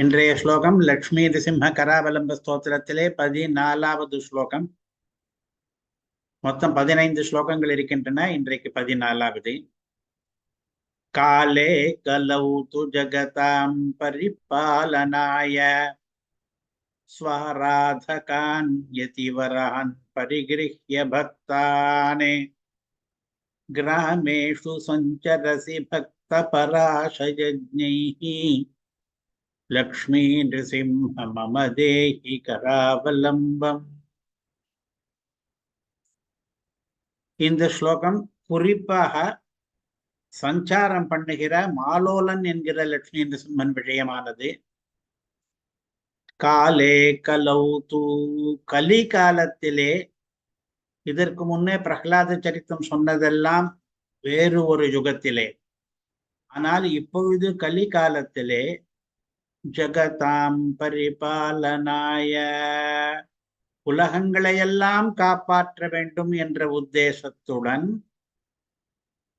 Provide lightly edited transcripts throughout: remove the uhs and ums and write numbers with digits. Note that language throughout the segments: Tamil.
இன்றைய ஸ்லோகம் லக்ஷ்மி நிருசிம்ம கராவலம்ப ஸ்தோத்திரத்திலே 14வது ஸ்லோகம். மொத்தம் 15 ஸ்லோகங்கள் இருக்கின்றன. இன்றைக்கு 14வது. காலே கலௌ து ஜகதாம் பரிபாலனாய ஸ்வராதகான் யதிவரான் பரிகிருஹ்ய பக்தானே கிராமேஷு சஞ்சரசி பக்த பராசயஜ்ஞைஹி லக்ஷ்மி நிருசிம்ம மம தேஹி கராவலம்பம். இந்த ஸ்லோகம் குறிப்பாக சஞ்சாரம் பண்ணுகிற மாலோலன் என்கிற லட்சுமி நிருசிம்மன் விஷயமானது. காலே கலௌ தூ, கலி காலத்திலே, இதற்கு முன்னே பிரகலாத சரித்தம் சொன்னதெல்லாம் வேறு ஒரு யுகத்திலே, ஆனால் இப்பொழுது கலி காலத்திலே ஜகதாம் பரிபாலனாய, உலகங்களையெல்லாம் காப்பாற்ற வேண்டும் என்ற உத்தேசத்துடன்,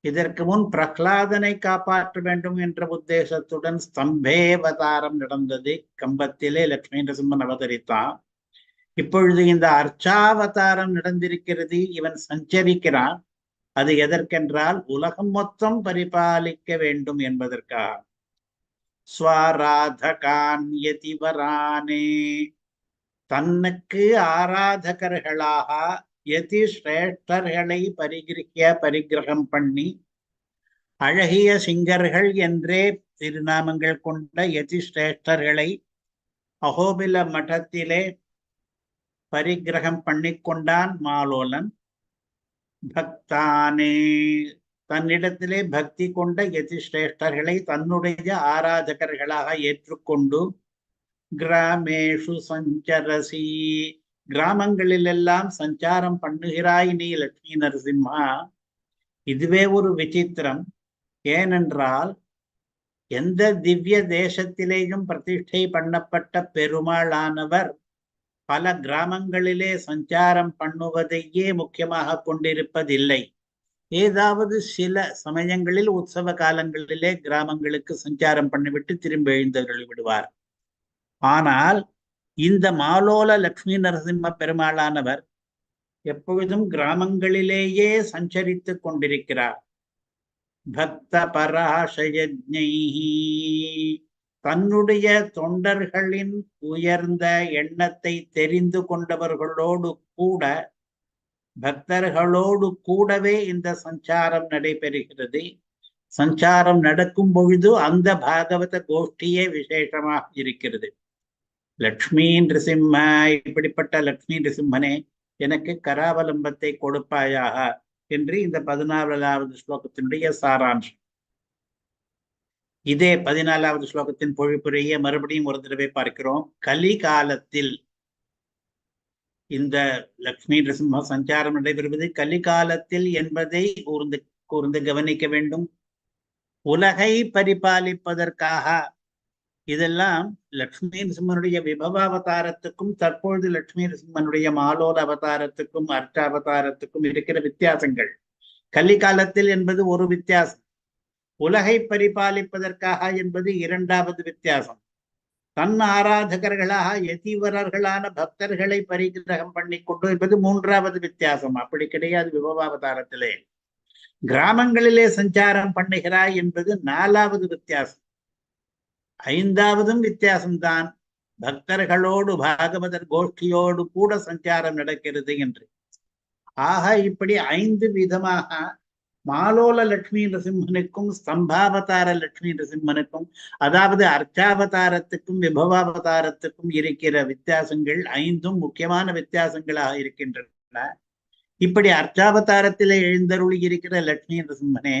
இதற்கு முன் பிரகலாதனை காப்பாற்ற வேண்டும் என்ற உத்தேசத்துடன் ஸ்தம்பேவதாரம் நடந்தது. கம்பத்திலே லட்சுமி நரசிம்மன் அவதரித்தான். இப்பொழுது இந்த அர்ச்சாவதாரம் நடந்திருக்கிறது. இவன் சஞ்சரிக்கிறான். அது எதற்கென்றால் உலகம் மொத்தம் பரிபாலிக்க வேண்டும் என்பதற்காக. ஸ்வராதகான் யதிவரானே, தன்னுக்கு ஆராதகர்களாக யதி சிரேஷ்டர்களை பரிகிரகம் பண்ணி, அழகிய சிங்கர்கள் என்றே திருநாமங்கள் கொண்ட யதி சிரேஷ்டர்களை அகோபில மட்டத்திலே பரிகிரகம் பண்ணி கொண்டான் மாலோலன். பக்தானே, தன்னிடத்திலே பக்தி கொண்ட யதி சிரேஷ்டர்களை தன்னுடைய ஆராதகர்களாக ஏற்றுக்கொண்டு, கிராமேஷு சஞ்சரசி, கிராமங்களிலெல்லாம் சஞ்சாரம் பண்ணுகிறாய் நீ லட்சுமி நரசிம்மா. இதுவே ஒரு விசித்திரம். ஏனென்றால் எந்த திவ்ய தேசத்திலேயும் பிரதிஷ்டை பண்ணப்பட்ட பெருமாளானவர் பல கிராமங்களிலே சஞ்சாரம் பண்ணுவதையே முக்கியமாக கொண்டிருப்பதில்லை. ஏதாவது சில சமயங்களில் உற்சவ காலங்களிலே கிராமங்களுக்கு சஞ்சாரம் பண்ணிவிட்டு திரும்பி எழுந்தருளி விடுவார். ஆனால் இந்த மாலோல லட்சுமி நரசிம்ம பெருமாளானவர் எப்பொழுதும் கிராமங்களிலேயே சஞ்சரித்துக் கொண்டிருக்கிறார். பக்த பராசயஜ்ஞைஹி, தன்னுடைய தொண்டர்களின் உயர்ந்த எண்ணத்தை தெரிந்து கொண்டவர்களோடு கூட, பக்தர்களோடு கூடவே இந்த சஞ்சாரம் நடைபெறுகிறது. சஞ்சாரம் நடக்கும் பொழுது அந்த பாகவத கோஷ்டியே விசேஷமாக இருக்கிறது. லக்ஷ்மி நிருசிம்ம, இப்படிப்பட்ட லக்ஷ்மி நிருசிம்மனே, எனக்கு கராவலம்பத்தை கொடுப்பாயாக என்று இந்த 14வது ஸ்லோகத்தினுடைய சாராம்சம். இதே 14வது ஸ்லோகத்தின் பொழிப்புரையை மறுபடியும் ஒரு தடவை பார்க்கிறோம். கலி காலத்தில் இந்த லக்ஷ்மி நிருசிம்ம சஞ்சாரம் நடைபெறுவது கலிகாலத்தில் என்பதை கூர்ந்து கவனிக்க வேண்டும். உலகை பரிபாலிப்பதற்காக. இதெல்லாம் லக்ஷ்மி நரசிம்மனுடைய விபவாவதாரத்துக்கும் தற்பொழுது லக்ஷ்மி நரசிம்மனுடைய மாலோல அவதாரத்துக்கும் அர்ச்சாவதாரத்துக்கும் இருக்கிற வித்தியாசங்கள். கலிகாலத்தில் என்பது ஒரு வித்தியாசம், உலகை பரிபாலிப்பதற்காக என்பது இரண்டாவது வித்தியாசம், தன் ஆராதகர்களாக யதிவரர்களான பக்தர்களை பரிகிரகம் பண்ணி கொண்டு என்பது மூன்றாவது வித்தியாசம். அப்படி கிடையாது விபவாவதாரத்திலே. கிராமங்களிலே சஞ்சாரம் பண்ணுகிறாய் என்பது 4வது வித்தியாசம். 5வதும் வித்தியாசம்தான், பக்தர்களோடு பாகவதர் கோஷ்டியோடு கூட சஞ்சாரம் நடக்கிறது என்று. ஆக இப்படி 5 விதமாக மாலோல லட்சுமி நரசிம்மனுக்கும் ஸ்தம்பாவதார லட்சுமி நரசிம்மனுக்கும், அதாவது அர்ச்சாவதாரத்துக்கும் விபவாவதாரத்துக்கும் இருக்கிற வித்தியாசங்கள் 5ம் முக்கியமான வித்தியாசங்களாக இருக்கின்றன. இப்படி அர்ச்சாவதாரத்திலே எழுந்தருளி இருக்கிற லட்சுமி நரசிம்மனே,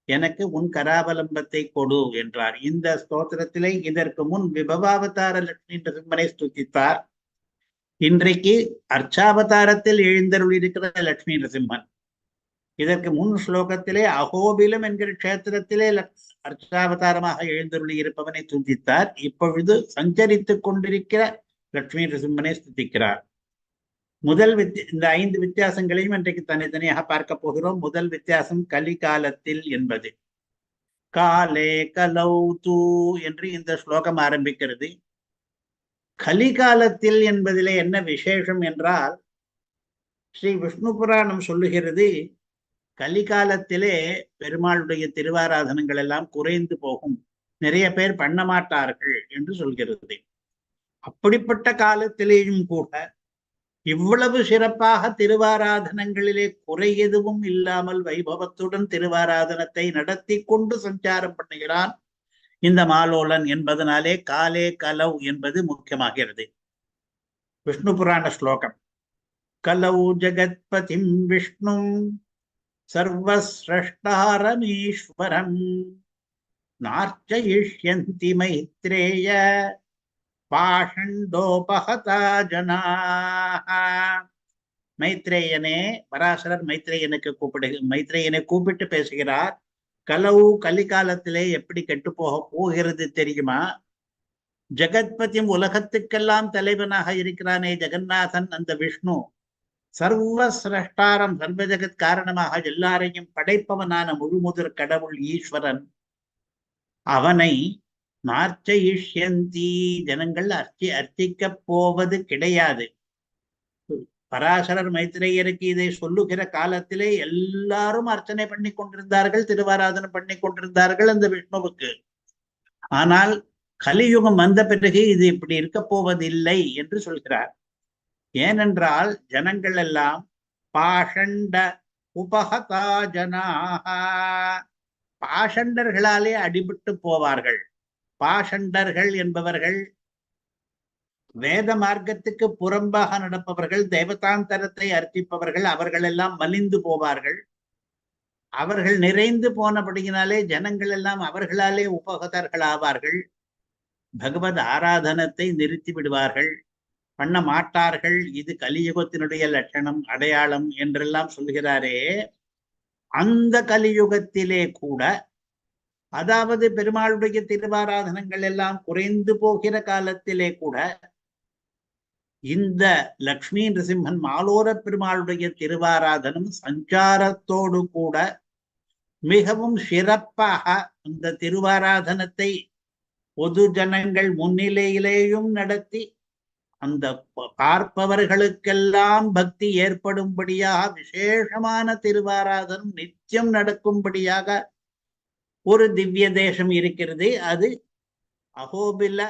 எனக்கு உன் கராவலம்பத்தை கொடு என்றார். இந்த ஸ்தோத்திரத்திலே இதற்கு முன் விபவாவதார லட்சுமி நரசிம்மனை ஸ்துதித்தார். இன்றைக்கு அர்ச்சாவதாரத்தில் எழுந்தருளி இருக்கிற லட்சுமி நரசிம்மன். இதற்கு முன் ஸ்லோகத்திலே அகோபிலம் என்கிற க்ஷேத்திரத்திலே அர்ச்சாவதாரமாக எழுந்தருளி இருப்பவனை துதித்தார். இப்பொழுது சஞ்சரித்துக் கொண்டிருக்கிற லட்சுமி நரசிம்மனை ஸ்துதிக்கிறார். இந்த 5 வித்தியாசங்களையும் இன்றைக்கு தனித்தனியாக பார்க்க போகிறோம். முதல் வித்தியாசம் கலிகாலத்தில் என்பது. காலே கலௌ தூ என்று இந்த ஸ்லோகம் ஆரம்பிக்கிறது. கலிகாலத்தில் என்பதிலே என்ன விசேஷம் என்றால், ஸ்ரீ விஷ்ணு புராணம் சொல்லுகிறது, கலிகாலத்திலே பெருமாளுடைய திருவாராதனங்கள் எல்லாம் குறைந்து போகும், நிறைய பேர் பண்ண மாட்டார்கள் என்று சொல்கிறது. அப்படிப்பட்ட காலத்திலேயும் கூட இவ்வளவு சிறப்பாக திருவாராதனங்களிலே குறை எதுவும் இல்லாமல் வைபவத்துடன் திருவாராதனத்தை நடத்தி கொண்டு சஞ்சாரம் பண்ணுகிறான் இந்த மாலோலன் என்பதனாலே காலே கலவ் என்பது முக்கியமாகிறது. விஷ்ணு புராண ஸ்லோகம். கலவு ஜகத்பதிம் விஷ்ணும் சர்வஸ்ரஷ்டாரமீஸ்வரம் நார்ச்சயிஷ்யந்தி மைத்ரேய பாஷண்டோபஹதா ஜனாஹ. மைத்ரேயனே, பராசரர் மைத்ரேயனை கூப்பிட்டு பேசுகிறார். கலவு கலிகாலத்திலே எப்படி கெட்டு போகிறது தெரியுமா? ஜெகத்பதி உலகத்துக்கெல்லாம் தலைவனாக இருக்கிறானே ஜெகநாதன், அந்த விஷ்ணு சர்வ சிரஷ்டாரம், சர்வ ஜெகத் காரணமாக எல்லாரையும் படைப்பவனான முழுமுதற் கடவுள் ஈஸ்வரன், அவனை நார்ச்சயிஷ்யந்தி, ஜனங்கள் அர்ச்சிக்கப் போவது கிடையாது. பராசரர் மைத்ரேயருக்கு இதை சொல்லுகிற காலத்திலே எல்லாரும் அர்ச்சனை பண்ணி கொண்டிருந்தார்கள், திருவாராதனம் பண்ணி கொண்டிருந்தார்கள் அந்த விஷ்ணுவுக்கு. ஆனால் கலியுகம் வந்த பிறகு இது இப்படி இருக்க போவதில்லை என்று சொல்கிறார். ஏனென்றால் ஜனங்கள் எல்லாம் பாஷண்ட உபஹதா ஜனாஹ, பாஷண்டர்களாலே அடிபட்டு போவார்கள். பாஷண்டர்கள் என்பவர்கள் வேத மார்க்கத்துக்கு புறம்பாக நடப்பவர்கள், தேவதாந்தரத்தை அர்ச்சிப்பவர்கள். அவர்கள் எல்லாம் மலிந்து போவார்கள். அவர்கள் நிறைந்து போனபடியினாலே ஜனங்கள் எல்லாம் அவர்களாலே உபகதர்கள் ஆவார்கள். பகவத் ஆராதனத்தை நிறுத்தி விடுவார்கள், பண்ண மாட்டார்கள். இது கலியுகத்தினுடைய லட்சணம், அடையாளம் என்றெல்லாம் சொல்கிறாரே. அந்த கலியுகத்திலே கூட, அதாவது பெருமாளுடைய திருவாராதனங்கள் எல்லாம் குறைந்து போகிற காலத்திலே கூட, இந்த லக்ஷ்மி நரசிம்மன் மாலோர பெருமாளுடைய திருவாராதனம் சஞ்சாரத்தோடு கூட மிகவும் சிறப்பாக அந்த திருவாராதனத்தை பொது ஜனங்கள் முன்னிலையிலேயும் நடத்தி, அந்த பார்ப்பவர்களுக்கெல்லாம் பக்தி ஏற்படும்படியாக விசேஷமான திருவாராதனம் நித்தியம் நடக்கும்படியாக ஒரு திவ்ய தேசம் இருக்கிறது. அது அகோபில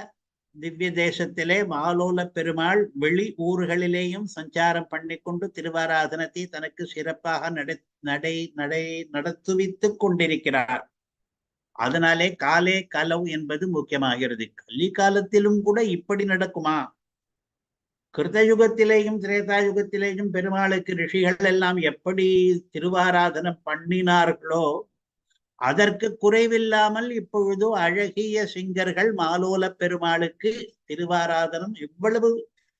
திவ்ய தேசத்திலே மாலோல பெருமாள் வெளி ஊர்களிலேயும் சஞ்சாரம் பண்ணிக்கொண்டு திருவாராதனத்தை தனக்கு சிறப்பாக நடத்துவித்துக் கொண்டிருக்கிறார். அதனாலே காலே கலவு என்பது முக்கியமாகிறது. கலிகாலத்திலும் கூட இப்படி நடக்குமா? கிருதயுகத்திலேயும் திரேதாயுகத்திலேயும் பெருமாளுக்கு ரிஷிகள் எல்லாம் எப்படி திருவாராதனம் பண்ணினார்களோ அதற்கு குறைவில்லாமல் இப்பொழுது அழகிய சிங்கர்கள் மாலோல பெருமாளுக்கு திருவாராதனம் இவ்வளவு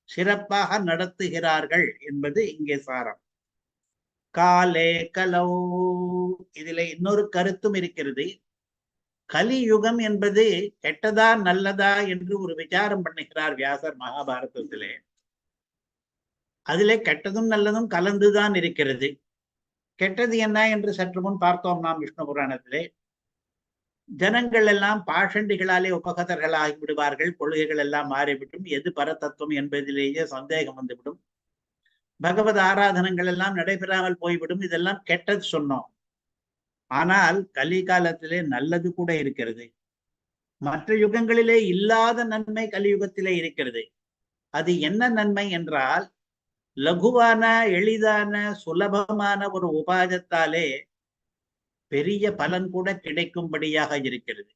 சிறப்பாக நடத்துகிறார்கள் என்பது இங்கே சாரம். காலே கலோ, இதிலே இன்னொரு கருத்தும் இருக்கிறது. கலியுகம் என்பது கெட்டதா நல்லதா என்று ஒரு விசாரம் பண்ணுகிறார் வியாசர் மகாபாரதத்திலே. அதிலே கெட்டதும் நல்லதும் கலந்துதான் இருக்கிறது. கெட்டது என்ன என்று சற்று முன் பார்த்தோம் நாம் விஷ்ணு புராணத்திலே. ஜனங்கள் எல்லாம் பாஷண்டிகளாலே உபகதர்கள் ஆகிவிடுவார்கள், கொள்கைகள் எல்லாம் மாறிவிடும், எது பரதத்துவம் என்பதிலேயே சந்தேகம் வந்துவிடும், பகவத் ஆராதனங்கள் எல்லாம் நடைபெறாமல் போய்விடும். இதெல்லாம் கெட்டது சொன்னோம். ஆனால் கலிகாலத்திலே நல்லது கூட இருக்கிறது. மற்ற யுகங்களிலே இல்லாத நன்மை கலியுகத்திலே இருக்கிறது. அது என்ன நன்மை என்றால், லகுவான, எளிதான, சுலபமான ஒரு உபாயத்தாலே பெரிய பலன் கூட கிடைக்கும்படியாக இருக்கிறது.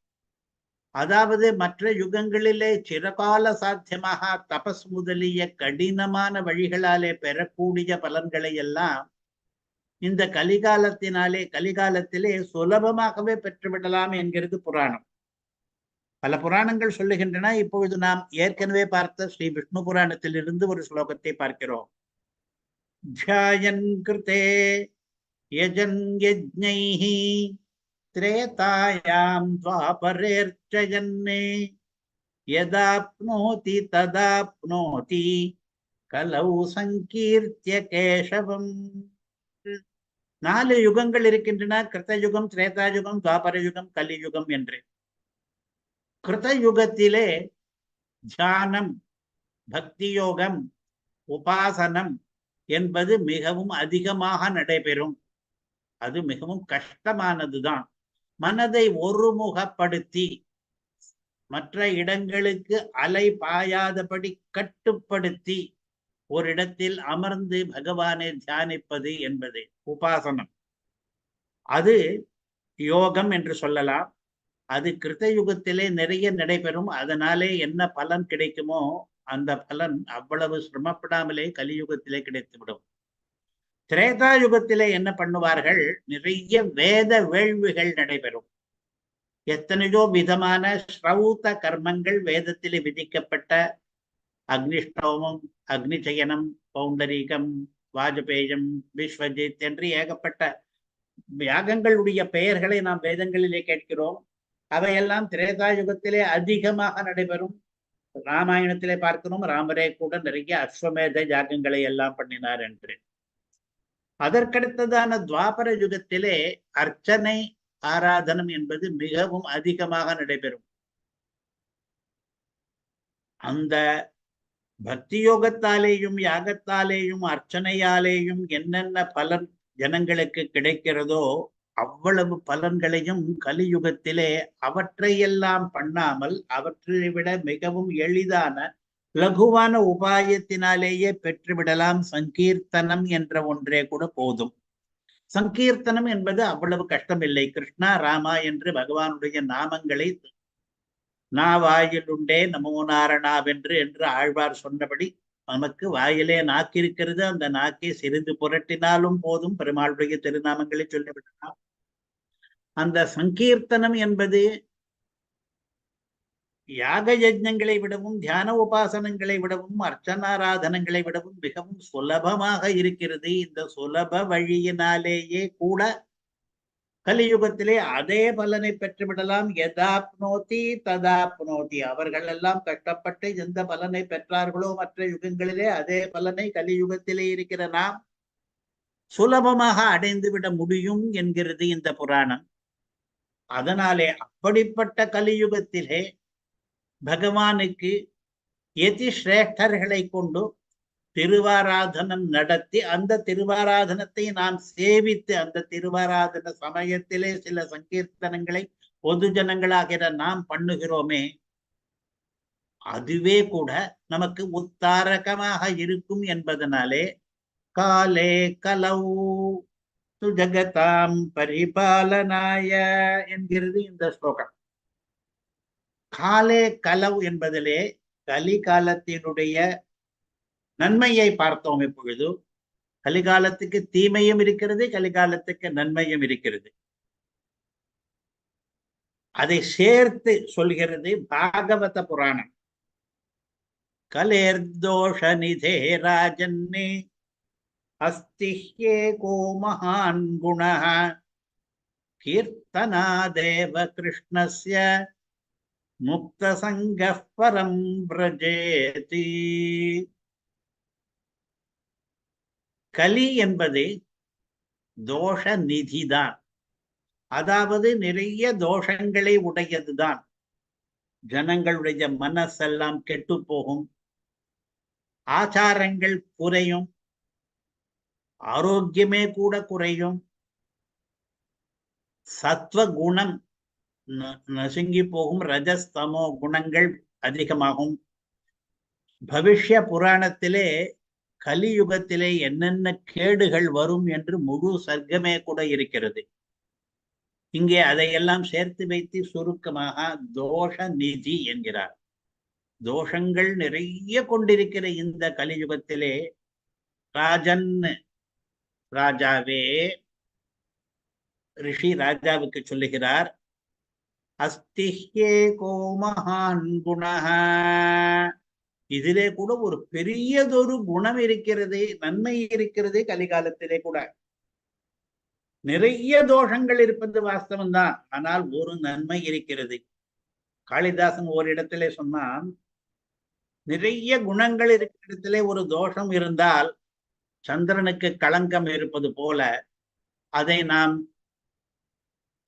அதாவது மற்ற யுகங்களிலே சிறகால சாத்தியமாக தபஸ் முதலிய கடினமான வழிகளாலே பெறக்கூடிய பலன்களை எல்லாம் இந்த கலிகாலத்திலே சுலபமாகவே பெற்றுவிடலாம் என்கிறது புராணம். பல புராணங்கள் சொல்லுகின்றன. இப்பொழுது நாம் ஏற்கனவே பார்த்த ஸ்ரீ விஷ்ணு புராணத்தில் இருந்து ஒரு ஸ்லோகத்தை பார்க்கிறோம். த்யாயன் கிருதே யஜன் யஜ்ஞைஹ த்ரேதாயாம் த்வாபரேர்ச்சயன்னே யதாப்னோதி ததாப்னோதி கலௌ சங்கீர்த்திய கேசவம். 4 யுகங்கள் இருக்கின்றன. கிருத்தயுகம், திரேதாயுகம், துவாபர யுகம், கலியுகம் என்று. கிருத்தயுகத்திலே தியானம் பக்தி யோகம் உபாசனம் என்பது மிகவும் அதிகமாக நடைபெறும். அது மிகவும் கஷ்டமானதுதான். மனதை ஒருமுகப்படுத்தி மற்ற இடங்களுக்கு அலை பாயாதபடி கட்டுப்படுத்தி ஒரு இடத்தில் அமர்ந்து பகவானை தியானிப்பது என்பது உபாசனம். அது யோகம் என்று சொல்லலாம். அது கிருத்த யுகத்திலே நிறைய நடைபெறும். அதனாலே என்ன பலன் கிடைக்குமோ அந்த பலன் அவ்வளவு சிரமப்படாமலே கலியுகத்திலே கிடைத்துவிடும். திரேதா யுகத்திலே என்ன பண்ணுவார்கள்? நிறைய வேத வேள்விகள் நடைபெறும். எத்தனையோ விதமான ஸ்ரௌத கர்மங்கள் வேதத்திலே விதிக்கப்பட்ட அக்னிஷ்டோமம், அக்னிச்சயனம், பௌண்டரீகம், வாஜபேயம், விஸ்வஜித் என்று ஏகப்பட்ட யாகங்களுடைய பெயர்களை நாம் வேதங்களிலே கேட்கிறோம். அவையெல்லாம் திரேதா யுகத்திலே அதிகமாக நடைபெறும். ராமாயணத்திலே பார்க்கிறோம், ராமரே கூட நிறைய அஸ்வமேத யாகங்களை எல்லாம் பண்ணினார் என்று. அதற்கடுத்ததான துவாபர யுகத்திலே அர்ச்சனை ஆராதனம் என்பது மிகவும் அதிகமாக நடைபெறும். அந்த பக்தி யோகத்தாலேயும் யாகத்தாலேயும் அர்ச்சனையாலேயும் என்னென்ன பலன் ஜனங்களுக்கு கிடைக்கிறதோ அவ்வளவு பலன்களையும் கலியுகத்திலே அவற்றையெல்லாம் பண்ணாமல் அவற்றை விட மிகவும் எளிதான லகுவான உபாயத்தினாலேயே பெற்றுவிடலாம். சங்கீர்த்தனம் என்ற ஒன்றே கூட போதும். சங்கீர்த்தனம் என்பது அவ்வளவு கஷ்டமில்லை. கிருஷ்ணா ராமா என்று பகவானுடைய நாமங்களை வாயில் உண்டே நமோ நாரணாவென்று என்று ஆழ்வார் சொன்னபடி நமக்கு வாயிலே நாக்கு இருக்கிறது. அந்த நாக்கை சிறிது புரட்டினாலும் போதும் பெருமாளுடைய திருநாமங்களை சொல்லிவிடலாம். அந்த சங்கீர்த்தனம் என்பது யாக யஜ்ஞங்களை விடவும் தியான உபாசனங்களை விடவும் அர்ச்சனாராதனங்களை விடவும் மிகவும் சுலபமாக இருக்கிறது. இந்த சுலப வழியினாலேயே கூட கலியுகத்திலே அதே பலனை பெற்றுவிடலாம். எதாப்னோதி ததாப்னோதி. அவர்கள் எல்லாம் கஷ்டப்பட்டு எந்த பலனை பெற்றார்களோ மற்ற யுகங்களிலே அதே பலனை கலியுகத்திலே இருக்கிற நாம் சுலபமாக அடைந்து விட முடியும் என்கிறது இந்த புராணம். அதனாலே அப்படிப்பட்ட கலியுகத்திலே பகவானுக்கு யதி சிரேஷ்டர்களை கொண்டு திருவாராதனம் நடத்தி அந்த திருவாராதனத்தை நாம் சேவித்து அந்த திருவாராதன சமயத்திலே சில சங்கீர்த்தனங்களை பொது ஜனங்களாகிற நாம் பண்ணுகிறோமே, அதுவே கூட நமக்கு உத்தாரகமாக இருக்கும் என்பதனாலே காலே கலௌ சுஜகதாம் பரிபாலனாய என்கிறது இந்த ஸ்லோகம். காலே கலவ் என்பதிலே கலிகாலத்தினுடைய நன்மையை பார்த்தோம். இப்பொழுது கலிகாலத்துக்கு தீமையும் இருக்கிறது, கலிகாலத்துக்கு நன்மையும் இருக்கிறது. அதை சேர்த்து சொல்கிறது பாகவத புராணம். கலேர்தோஷ நிதே ராஜன்னே அஸ்திஹ்யே கோ மகான் குணः கீர்த்தனாதேவ கிருஷ்ணஸ்ய முக்த சங்கः பரம் வ்ரஜேதி. கலி என்பது தோஷ நிதிதான். அதாவது நிறைய தோஷங்களை உடையதுதான். ஜனங்களுடைய மனசெல்லாம் கெட்டு போகும், ஆச்சாரங்கள் குறையும், ஆரோக்கியமே கூட குறையும், சத்வ குணம் நசுங்கி போகும், ரஜஸ்தமோ குணங்கள் அதிகமாகும். பவிஷ்ய புராணத்திலே கலியுகத்திலே என்னென்ன கேடுகள் வரும் என்று முழு சர்க்கமே கூட இருக்கிறது. இங்கே அதையெல்லாம் சேர்த்து வைத்து சுருக்கமாக தோஷ நிதி என்கிறார். தோஷங்கள் நிறைய கொண்டிருக்கிற இந்த கலியுகத்திலே ராஜன் ராஜாவே ரிஷி ராஜாவுக்கு சொல்லுகிறார், அஸ்திஹ்யே கோ மகான் குணஹ. இதிலே கூட ஒரு பெரியதொரு குணம் இருக்கிறது, நன்மை இருக்கிறது. கலிகாலத்திலே கூட நிறைய தோஷங்கள் இருப்பது வாஸ்தவம்தான், ஆனால் ஒரு நன்மை இருக்கிறது. காளிதாசன் ஒரு இடத்திலே சொன்னான், நிறைய குணங்கள் இருக்கிற இடத்திலே ஒரு தோஷம் இருந்தால் சந்திரனுக்கு களங்கம் இருப்பது போல அதை நாம்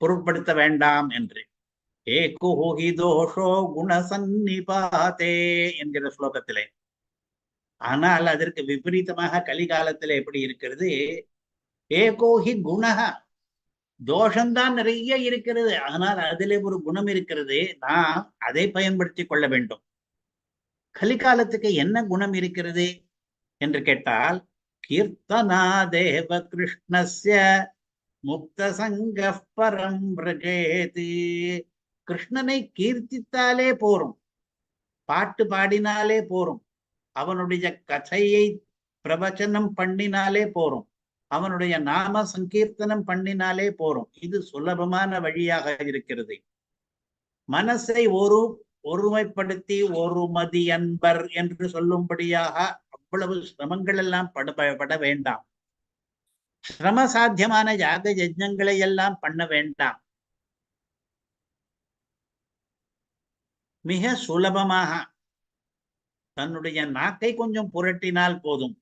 பொருட்படுத்த வேண்டாம் என்று. ஏகோ ஹி தோஷோ குணசன்னிபாதே என்கிற ஸ்லோகத்திலே ஆனால் அதற்கு விபரீதமாக கலிகாலத்துல எப்படி இருக்கிறது, ஏகோஹி குணஹ, தோஷம்தான் நிறைய இருக்கிறது, ஆனால் அதிலே ஒரு குணம் இருக்கிறது, நாம் அதை பயன்படுத்தி கொள்ள வேண்டும். கலிகாலத்துக்கு என்ன குணம் இருக்கிறது என்று கேட்டால், கீர்த்தனா தேவ கிருஷ்ணஸ்ய முக்த சங்க பரம் பிரஜேதி. கிருஷ்ணனை கீர்த்தித்தாலே போரும், பாட்டு பாடினாலே போரும், அவனுடைய கதையை பிரவச்சனம் பண்ணினாலே போரும், அவனுடைய நாம சங்கீர்த்தனம் பண்ணினாலே போரும். இது சுலபமான வழியாக இருக்கிறது. மனசை ஒருமைப்படுத்தி ஒருமதி அன்பர் என்று சொல்லும்படியாக அவ்வளவு சிரமங்கள் எல்லாம் பட வேண்டாம். சிரம சாத்தியமான யாக யஜ்ஞங்களை எல்லாம் பண்ண வேண்டாம். மிக சுலபமாக தன்னுடைய நாக்கை கொஞ்சம் புரட்டினால் போதும்.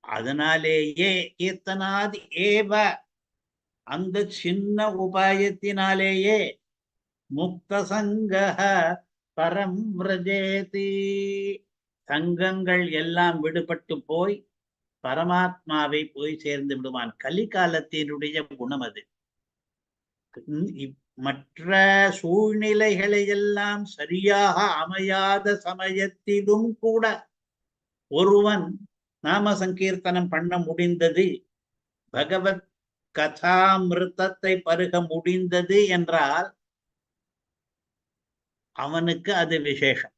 அதனாலேயே கீர்த்தனாதி ஏவ, அந்த சின்ன உபாயத்தினாலேயே முக்த சங்க பரம் விரஜேதி, சங்கங்கள் எல்லாம் விடுபட்டு போய் பரமாத்மாவை போய் சேர்ந்து விடுவான். கலிகாலத்தினுடைய குணம் அது. மற்ற சூழ்நிலைகளை எல்லாம் சரியாக அமையாத சமயத்திலும் கூட ஒருவன் நாம சங்கீர்த்தனம் பண்ண முடிந்தது, பகவத் கதாமிருத்தத்தை பருக முடிந்தது என்றால் அவனுக்கு அது விசேஷம்.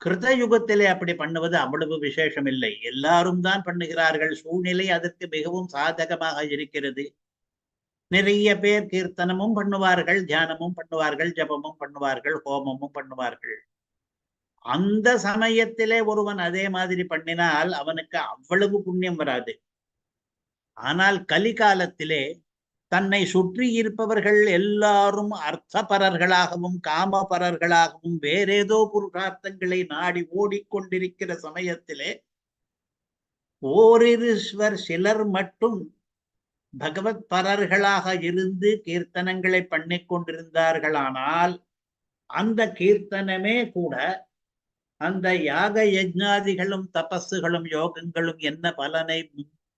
கிருத யுகத்திலே அப்படி பண்ணுவது அவ்வளவு விசேஷம் இல்லை, எல்லாரும் தான் பண்ணுகிறார்கள். சூழ்நிலை அதற்கு மிகவும் சாதகமாக இருக்கிறது. நிறைய பேர் கீர்த்தனமும் பண்ணுவார்கள், தியானமும் பண்ணுவார்கள், ஜபமும் பண்ணுவார்கள், ஹோமமும் பண்ணுவார்கள். அந்த சமயத்திலே ஒருவன் அதே மாதிரி பண்ணினால் அவனுக்கு அவ்வளவு புண்ணியம் வராது. ஆனால் கலிகாலத்திலே தன்னை சுற்றி இருப்பவர்கள் எல்லாரும் அர்த்தபரர்களாகவும் காமபரர்களாகவும் வேறேதோ புருஷார்த்தங்களை நாடி ஓடிக்கொண்டிருக்கிற சமயத்திலே ஓரிருவர் சிலர் மட்டும் பகவத் பரர்களாக இருந்து கீர்த்தனங்களை பண்ணி கொண்டிருந்தார்களானால் அந்த கீர்த்தனமே கூட அந்த யாக யஜ்ஞாதிகளும் தபஸுகளும் யோகங்களும் என்ன பலனை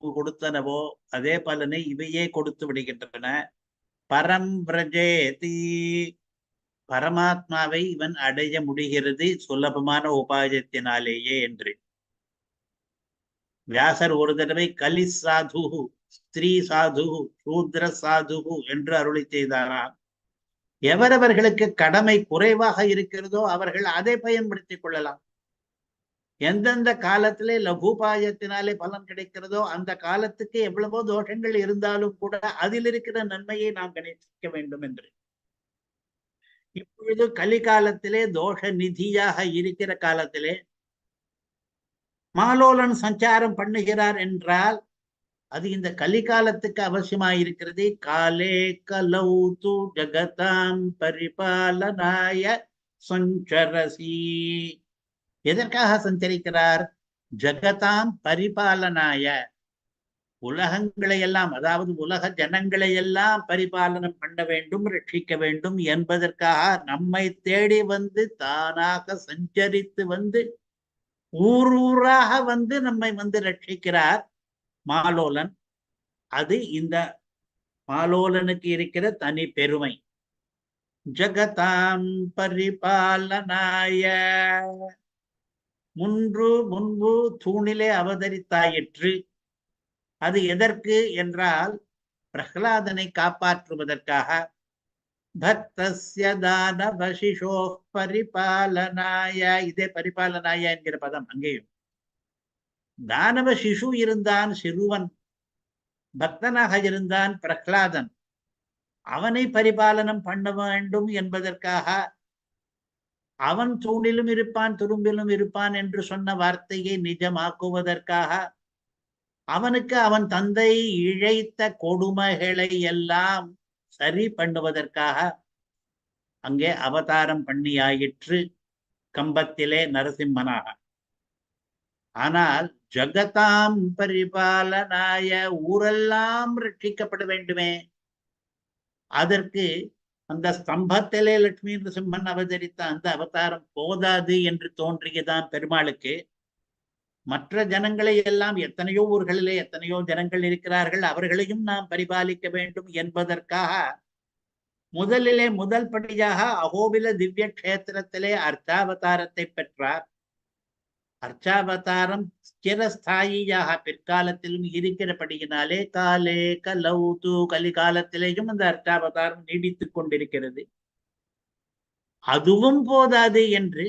கொடுத்தனவோ அதே பலனை இவையே கொடுத்து விடுகின்றன. பரம் பிரஜேதி, பரமாத்மாவை இவன் அடைய முடிகிறது சுலபமான உபாயத்தினாலேயே என்று. வியாசர் ஒரு தடவை கலி சாது, ஸ்திரீ சாது, சூத்ர சாது என்று அருளி செய்தாராம். எவரவர்களுக்கு கடமை குறைவாக இருக்கிறதோ அவர்கள் அதை பயன்படுத்திக் கொள்ளலாம். எந்தெந்த காலத்திலே லகுபாயத்தினாலே பலன் கிடைக்கிறதோ அந்த காலத்துக்கு எவ்வளவோ தோஷங்கள் இருந்தாலும் கூட அதில் இருக்கிற நன்மையை நாம் கணிக்க வேண்டும் என்று. இப்பொழுது கலிகாலத்திலே தோஷ நிதியாக இருக்கிற காலத்திலே மாலோலன் சஞ்சாரம் பண்ணுகிறார் என்றால் அது இந்த கலிகாலத்துக்கு அவசியமாயிருக்கிறது. காலே கலௌது ஜகதாம் பரிபாலனாய சஞ்சரசி. எதற்காக சஞ்சரிக்கிறார்? ஜகதாம் பரிபாலனாய, உலகங்களை எல்லாம், அதாவது உலக ஜனங்களை எல்லாம் பரிபாலனம் பண்ண வேண்டும், ரட்சிக்க வேண்டும் என்பதற்காக நம்மை தேடி வந்து தானாக சஞ்சரித்து வந்து ஊராக வந்து நம்மை வந்து ரட்சிக்கிறார் மாலோலன். அது இந்த மாலோலனுக்கு இருக்கிற தனி பெருமை. ஜகதாம் பரிபாலனாய, முன்பு தூணிலே அவதரித்தாயிற்று. அது எதற்கு என்றால் பிரகலாதனை காப்பாற்றுவதற்காக. பக்தஸ்ய தானவசிஷோ பரிபாலனாய, இதே பரிபாலனாய என்கிற பதம் அங்கேயும். தானவ சிசு இருந்தான், சிறுவன் பக்தனாக இருந்தான் பிரகலாதன். அவனை பரிபாலனம் பண்ண வேண்டும் என்பதற்காக, அவன் தூணிலும் இருப்பான் துரும்பிலும் இருப்பான் என்று சொன்ன வார்த்தையை நிஜமாக்குவதற்காக, அவனுக்கு அவன் தந்தை இழைத்த கொடுமைகளை எல்லாம் சரி பண்ணுவதற்காக அங்கே அவதாரம் பண்ணியாயிற்று கம்பத்திலே நரசிம்மனாக. ஆனால் ஜகதாம் பரிபாலனாய, ஊரெல்லாம் ரட்சிக்கப்பட வேண்டுமே, அதற்கு அந்த ஸ்தம்பத்திலே லட்சுமி நரசிம்மன் அவதரித்த அந்த அவதாரம் போதாது என்று தோன்றியதான் பெருமாளுக்கு. மற்ற ஜனங்களை எல்லாம் எத்தனையோ ஊர்களிலே எத்தனையோ ஜனங்கள் இருக்கிறார்கள், அவர்களையும் நாம் பரிபாலிக்க வேண்டும் என்பதற்காக முதல் படியாக அகோபில திவ்ய கஷேத்திரத்திலே அர்ச்சாவதாரத்தை பெற்றார். அர்ச்சாவதாரம் ஸ்திரஸ்தாயியாக பிற்காலத்திலும் இருக்கிறபடியினாலே காலே கலௌது கலிகாலத்திலேயும் அந்த அர்ச்சாவதாரம் நீடித்துக் கொண்டிருக்கிறது. அதுவும் போதாது என்று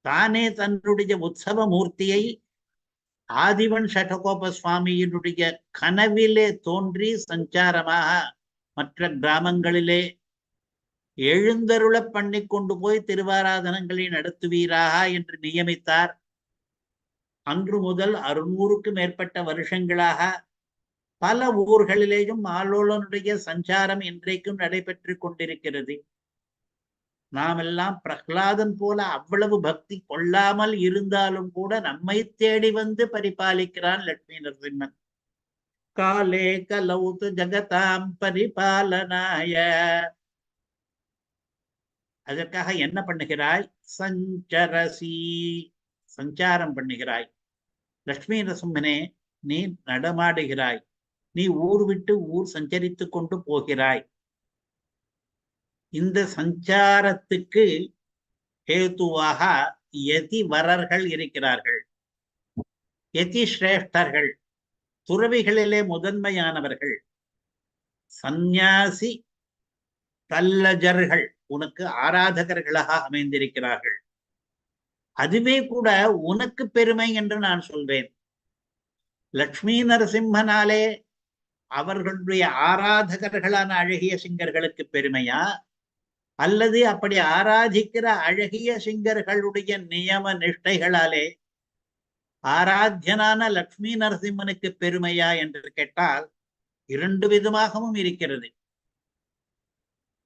தானே தன்னுடைய உற்சவ மூர்த்தியை ஆதிவன் ஷடகோப சுவாமியினுடைய கனவிலே தோன்றி சஞ்சாரமாக மற்ற கிராமங்களிலே எழுந்தருள பண்ணி கொண்டு போய் திருவாராதனங்களை நடத்துவீராக என்று நியமித்தார். அன்று முதல் 600க்கும் மேற்பட்ட வருஷங்களாக பல ஊர்களிலேயும் ஆலோலனுடைய சஞ்சாரம் இன்றைக்கும் நடைபெற்று கொண்டிருக்கிறது. நாம் எல்லாம் பிரகலாதன் போல அவ்வளவு பக்தி கொள்ளாமல் இருந்தாலும் கூட நம்மை தேடி வந்து பரிபாலிக்கிறான் லட்சுமி நரசிம்மன். காலே கலௌது ஜகதாம் பரிபாலனாய. அதற்காக என்ன பண்ணுகிறாய்? சஞ்சரசி, சஞ்சாரம் பண்ணுகிறாய். லட்சுமி நரசிம்மனே, நீ நடமாடுகிறாய், நீ ஊர் விட்டு ஊர் சஞ்சரித்து கொண்டு போகிறாய். இந்த சஞ்சாரத்துக்கு ஹேதுவாக யதி வரர்கள் இருக்கிறார்கள், யதி சிரேஷ்டர்கள், துறவிகளிலே முதன்மையானவர்கள், சந்நியாசி தல்லஜர்கள் உனக்கு ஆராதகர்களாக அமைந்திருக்கிறார்கள். அதுவே கூட உனக்கு பெருமை என்று நான் சொல்வேன். லட்சுமி நரசிம்மனாலே அவர்களுடைய ஆராதகர்களான அழகிய சிங்கர்களுக்கு பெருமையா, அல்லது அப்படி ஆராதிக்கிற அழகிய சிங்கர்களுடைய நியம நிஷ்டைகளாலே ஆராத்தியனான லட்சுமி நரசிம்மனுக்கு பெருமையா என்று கேட்டால் இரண்டு விதமாகவும் இருக்கிறது.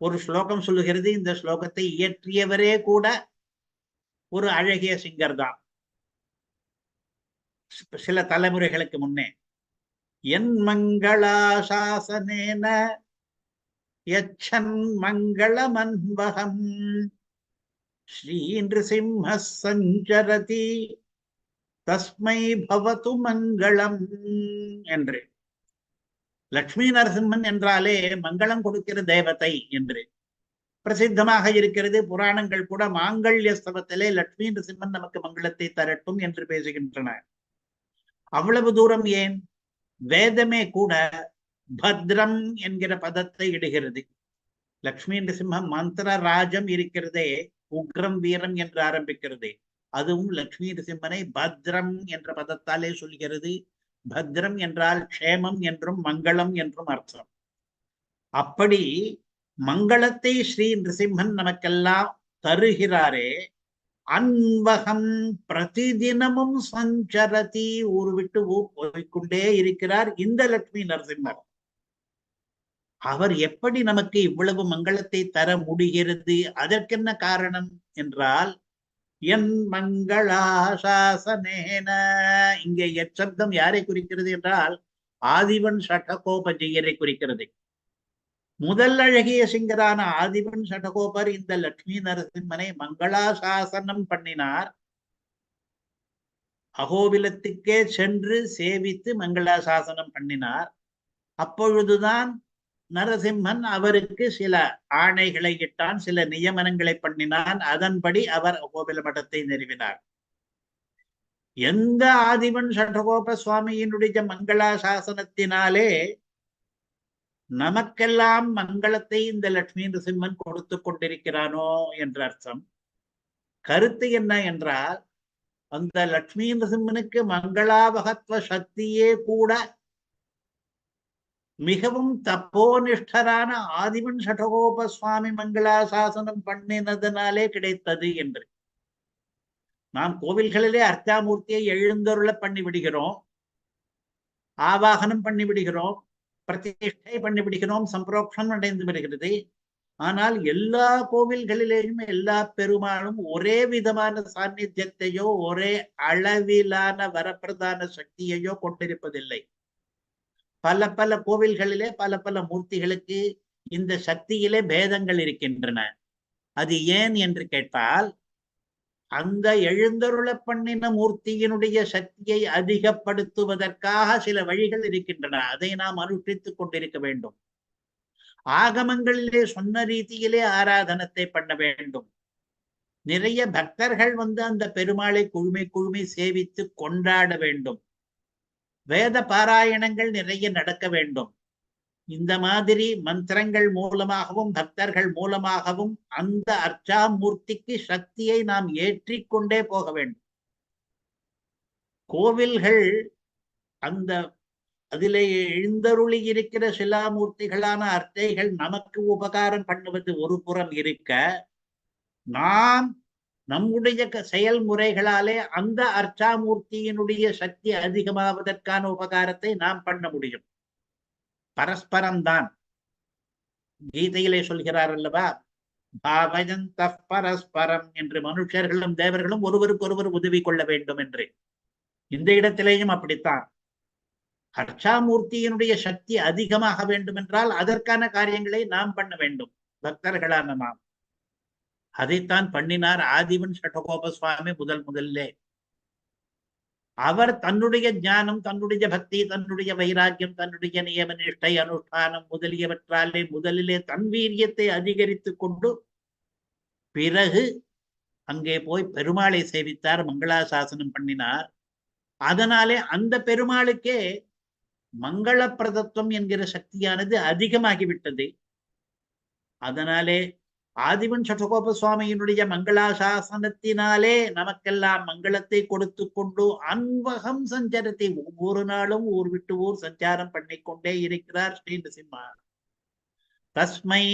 ஒரு ஸ்லோகம் சொல்லுகிறது, இந்த ஸ்லோகத்தை இயற்றியவரே கூட ஒரு அழகிய சிங்கர் தான், சில தலைமுறைகளுக்கு முன்னே. என் மங்களாசாசனேன யச்சன் மங்களமன்வகம் ஸ்ரீ நிருசிம்ம சஞ்சரதி தஸ்மை பவது மங்களம் என்று. லட்சுமி நரசிம்மன் என்றாலே மங்களம் கொடுக்கிற தேவதை என்று பிரசித்தமாக இருக்கிறது. புராணங்கள் கூட மாங்கல்ய ஸ்தவத்திலே லட்சுமி நரசிம்மன் நமக்கு மங்களத்தை தரட்டும் என்று பேசுகின்றன. அவ்வளவு தூரம் ஏன், வேதமே கூட பத்ரம் என்கிற பதத்தை இடுகிறது. லட்சுமி நரசிம்ம மந்திர ராஜம் இருக்கிறதே, உக்ரம் வீரம் என்று ஆரம்பிக்கிறது, அதுவும் லட்சுமி நரசிம்மனை பத்ரம் என்ற பதத்தாலே சொல்கிறது. பத்ரம் என்றால் க்ஷேமம் என்றும் மங்களம் என்றும் அர்த்தம். அப்படி மங்களத்தை ஸ்ரீ நிருசிம்மன் நமக்கெல்லாம் தருகிறாரே. அன்வகம் பிரதிதினமும் சஞ்சரதி, ஊர் விட்டு ஊர் போய்கொண்டே இருக்கிறார் இந்த லட்சுமி நரசிம்மர். அவர் எப்படி நமக்கு இவ்வளவு மங்களத்தை தர முடிகிறது? அதற்கென்ன காரணம் என்றால், என் மங்களாசாசனேன. இங்கே எச்சப்தம் யாரை குறிக்கிறது என்றால் ஆதிவன் ஷடகோபஜெயரை குறிக்கிறது. முதல் அழகிய சிங்கரான ஆதிவன் ஷடகோபர் இந்த லட்சுமி நரசிம்மனை மங்களாசாசனம் பண்ணினார். அகோபிலத்துக்கே சென்று சேவித்து மங்களாசாசனம் பண்ணினார். அப்பொழுதுதான் நரசிம்மன் அவருக்கு சில ஆணைகளை இட்டான், சில நியமனங்களை பண்ணினான். அதன்படி அவர் அகோபில மடத்தை நிறுவினார். எந்த ஆதிவன் ஷடகோப சுவாமியினுடைய மங்களாசாசனத்தினாலே நமக்கெல்லாம் மங்களத்தை இந்த லட்சுமி நரசிம்மன் கொடுத்து கொண்டிருக்கிறானோ என்ற அர்த்தம். கருத்து என்ன என்றால், அந்த லட்சுமி நரசிம்மனுக்கு மங்களாவகத்துவ சக்தியே கூட மிகவும் தப்போனிஷ்டரான ஆதிவன் ஷடகோப சுவாமி மங்களாசாசனம் பண்ணினதனாலே கிடைத்தது என்று. நாம் கோவில்களிலே அர்ச்சாமூர்த்தியை எழுந்தருள பண்ணி விடுகிறோம், ஆவாகனம் பண்ணி விடுகிறோம், பிரதிஷ்டை பண்ணி விடுகிறோம், சம்பிரோக்ஷம் அடைந்து வருகிறது. ஆனால் எல்லா கோவில்களிலேயும் எல்லா பெருமாளும் ஒரே விதமான சாநித்தியத்தையோ ஒரே அளவிலான வரப்பிரதான சக்தியையோ கொண்டிருப்பதில்லை. பல பல கோவில்களிலே பல பல மூர்த்திகளுக்கு இந்த சக்தியிலே பேதங்கள் இருக்கின்றன. அது ஏன் என்று கேட்டால், அந்த எழுந்தருள பண்ணின மூர்த்தியினுடைய சக்தியை அதிகப்படுத்துவதற்காக சில வழிகள் இருக்கின்றன. அதை நாம் அனுஷ்டித்துக் கொண்டிருக்க வேண்டும். ஆகமங்களிலே சொன்ன ரீதியிலே ஆராதனத்தை பண்ண வேண்டும். நிறைய பக்தர்கள் அந்த பெருமாளை குழுமை சேவித்து கொண்டாட வேண்டும். வேத பாராயணங்கள் நிறைய நடக்க வேண்டும். இந்த மாதிரி மந்திரங்கள் மூலமாகவும் பக்தர்கள் மூலமாகவும் அந்த அர்ச்சாமூர்த்திக்கு சக்தியை நாம் ஏற்றிக்கொண்டே போக வேண்டும். கோவில்கள் அந்த அதிலே எழுந்தருளி இருக்கிற சிலாமூர்த்திகளான அர்ச்சைகள் நமக்கு உபகாரம் பண்ணுவது ஒரு புறம் இருக்க, நாம் நம்முடைய செயல்முறைகளாலே அந்த அர்ச்சாமூர்த்தியினுடைய சக்தி அதிகமாவதற்கான உபகாரத்தை நாம் பண்ண முடியும். பரஸ்பரம்தான். கீதையிலே சொல்கிறார் அல்லவா, பாவயந்த பரஸ்பரம் என்று மனுஷர்களும் தேவர்களும் ஒருவருக்கு ஒருவர் உதவி கொள்ள வேண்டும் என்று. இந்த இடத்திலேயும் அப்படித்தான். அர்ச்சாமூர்த்தியினுடைய சக்தி அதிகமாக வேண்டும் என்றால் அதற்கான காரியங்களை நாம் பண்ண வேண்டும், பக்தர்களான நாம். அதைத்தான் பண்ணினார் ஆதிவன் சடகோப சுவாமி முதல்லே. அவர் தன்னுடைய ஞானம், தன்னுடைய பக்தி, தன்னுடைய வைராக்கியம், தன்னுடைய நியம நிஷ்டை, அனுஷ்டானம் முதலியவற்றாலே முதலிலே தன் வீரியத்தை அதிகரித்துக் கொண்டு பிறகு அங்கே போய் பெருமாளை சேவித்தார், மங்களாசாசனம் பண்ணினார். அதனாலே அந்த பெருமாளுக்கே மங்கள பிரதத்துவம் என்கிற சக்தியானது அதிகமாகிவிட்டது. அதனாலே ஆதிவன் சடகோப சுவாமியினுடைய மங்களாசாசனத்தினாலே நமக்கெல்லாம் மங்களத்தை கொடுத்து கொண்டு அன்பகம் சஞ்சரத்தை ஒவ்வொரு நாளும் ஊர் விட்டு ஊர் சஞ்சாரம் பண்ணிக்கொண்டே இருக்கிறார் ஸ்ரீ நிருசிம்மா. தஸ்மை,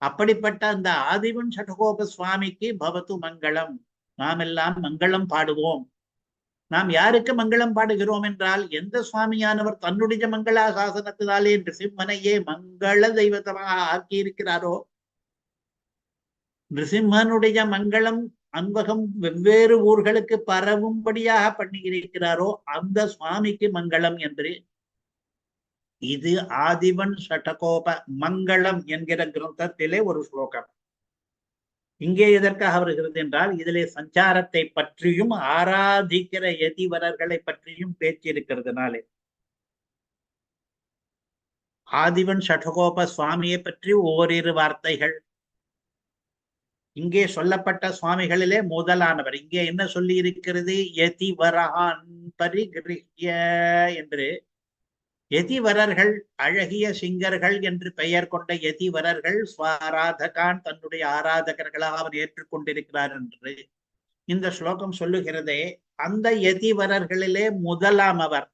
அப்படிப்பட்ட அந்த ஆதிவன் சடகோப சுவாமிக்கு பவது மங்களம். நாம் எல்லாம் மங்களம் பாடுவோம். நாம் யாருக்கு மங்களம் பாடுகிறோம் என்றால், எந்த சுவாமியானவர் தன்னுடைய மங்களாசாசனத்தினாலே நிருசிம்மனையே மங்கள தெய்வத்தமாக ஆக்கி இருக்கிறாரோ, நிருசிம்மனுடைய மங்களம் அன்பகம் வெவ்வேறு ஊர்களுக்கு பரவும்படியாக பண்ணி இருக்கிறாரோ அந்த சுவாமிக்கு மங்களம் என்று. இது ஆதிவன் சடகோப மங்களம் என்கிற கிரந்தத்திலே ஒரு ஸ்லோகம். இங்கே எதற்காக வருகிறது என்றால், இதிலே சஞ்சாரத்தை பற்றியும் ஆராதிக்கிற யதிவரர்களை பற்றியும் பேச்சு இருக்கிறதுனாலே. ஆதிவன் சடகோப சுவாமியை பற்றி ஓரிரு வார்த்தைகள். இங்கே சொல்லப்பட்ட சுவாமிகளிலே முதலானவர். இங்கே என்ன சொல்லி இருக்கிறது? யதிவரான் பரிகிருஹ்ய என்று. யதிவரர்கள், அழகிய சிங்கர்கள் என்று பெயர் கொண்ட யதிவரர்கள் ஸ்வாராதகான், தன்னுடைய ஆராதகர்களாக அவர் ஏற்றுக்கொண்டிருக்கிறார் என்று இந்த ஸ்லோகம் சொல்லுகிறதே. அந்த யதிவரர்களிலே முதலாமவர்,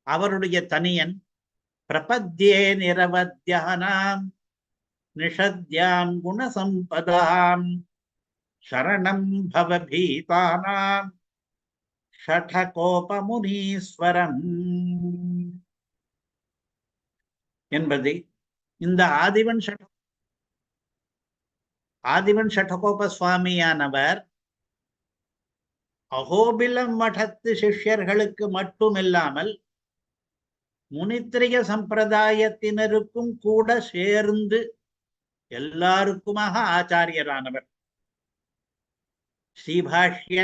அவருடைய தனியன் பிரபத்யே நிரவத்யானாம் நிஷத்யாம் குணசம்பதாம் சரணம் பவபீதானாம் ஷடகோபமுனீஸ்வரம் என்பது. இந்த ஆதிவன் சடகோப சுவாமியானவர் அகோபிலம் மடத்து சிஷ்யர்களுக்கு மட்டுமில்லாமல் முனித்திரிய சம்பிரதாயத்தினருக்கும் கூட சேர்ந்து எல்லாருக்குமாக ஆச்சாரியரானவர். ஸ்ரீபாஷ்ய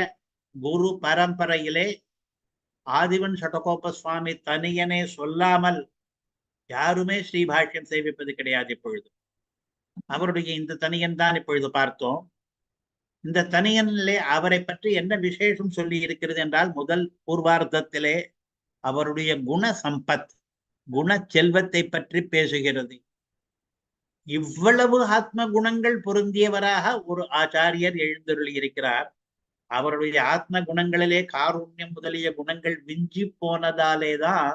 குரு பரம்பரையிலே ஆதிவன் சடகோப சுவாமி தனியனே சொல்லாமல் யாருமே ஸ்ரீபாஷ்யம் சேவிப்பது கிடையாது. இப்பொழுது அவருடைய இந்த தனியன் தான் இப்பொழுது பார்த்தோம். இந்த தனியனிலே அவரை பற்றி என்ன விசேஷம் சொல்லி இருக்கிறது என்றால், முதல் பூர்வார்த்தத்திலே அவருடைய குண சம்பத், குண செல்வத்தை பற்றி பேசுகிறது. இவ்வளவு ஆத்ம குணங்கள் பொருந்தியவராக ஒரு ஆச்சாரியர் எழுந்தருளி இருக்கிறார். அவருடைய ஆத்ம குணங்களிலே காருண்யம் முதலிய குணங்கள் விஞ்சி போனதாலேதான்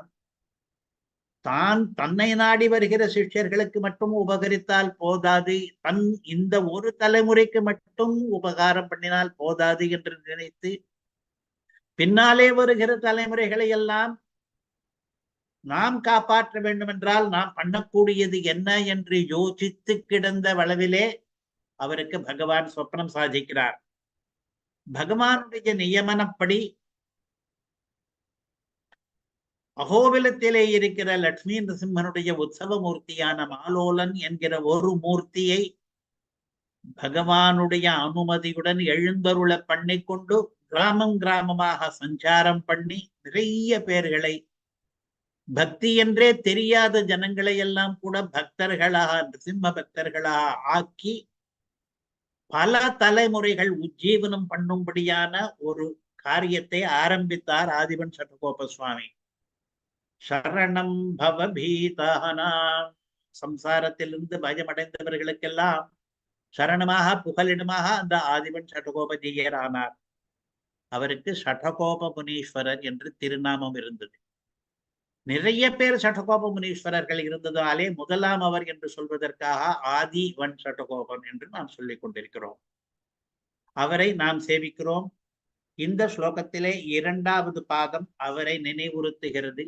தான் தன்னை நாடி வருகிற சிஷ்யர்களுக்கு மட்டும் உபகரித்தால் போதாது, தன் இந்த ஒரு தலைமுறைக்கு மட்டும் உபகாரம் பண்ணினால் போதாது என்று நினைத்து பின்னாலே வருகிற தலைமுறைகளை எல்லாம் நாம் காப்பாற்ற வேண்டும் என்றால் நாம் பண்ணக்கூடியது என்ன என்று யோசித்து கிடந்த அளவிலே அவருக்கு பகவான் சொப்னம் சாதிக்கிறார். பகவானுடைய நியமனப்படி அகோபிலத்திலே இருக்கிற லட்சுமி நரசிம்மனுடைய உற்சவ மூர்த்தியான மாலோலன் என்கிற ஒரு மூர்த்தியை பகவானுடைய அனுமதியுடன் எழுந்தருள பண்ணிக்கொண்டு கிராமம் கிராமமாக சஞ்சாரம் பண்ணி நிறைய பேர்களை பக்தி என்றே தெரியாத ஜனங்களை எல்லாம் கூட பக்தர்களாக நரசிம்ம பக்தர்களாக ஆக்கி பல தலைமுறைகள் உஜ்ஜீவனம் பண்ணும்படியான ஒரு காரியத்தை ஆரம்பித்தார் ஆதிவன் சடகோப சுவாமி. சரணம் பவபீதானாம், சம்சாரத்திலிருந்து பயமடைந்தவர்களுக்கெல்லாம் சரணமாக புகலிடமாக அந்த ஆதிவன் சடகோபஜீயர் ஆனார். அவருக்கு சடகோப முனீஸ்வரர் என்று திருநாமம் இருந்தது. நிறைய பேர் சடகோப முனீஸ்வரர்கள் இருந்ததாலே முதலாம் அவர் என்று சொல்வதற்காக ஆதிவன் சடகோபன் என்று நாம் சொல்லிக் கொண்டிருக்கிறோம். அவரை நாம் சேவிக்கிறோம். இந்த ஸ்லோகத்திலே இரண்டாவது பாதம் அவரை நினைவுறுத்துகிறது.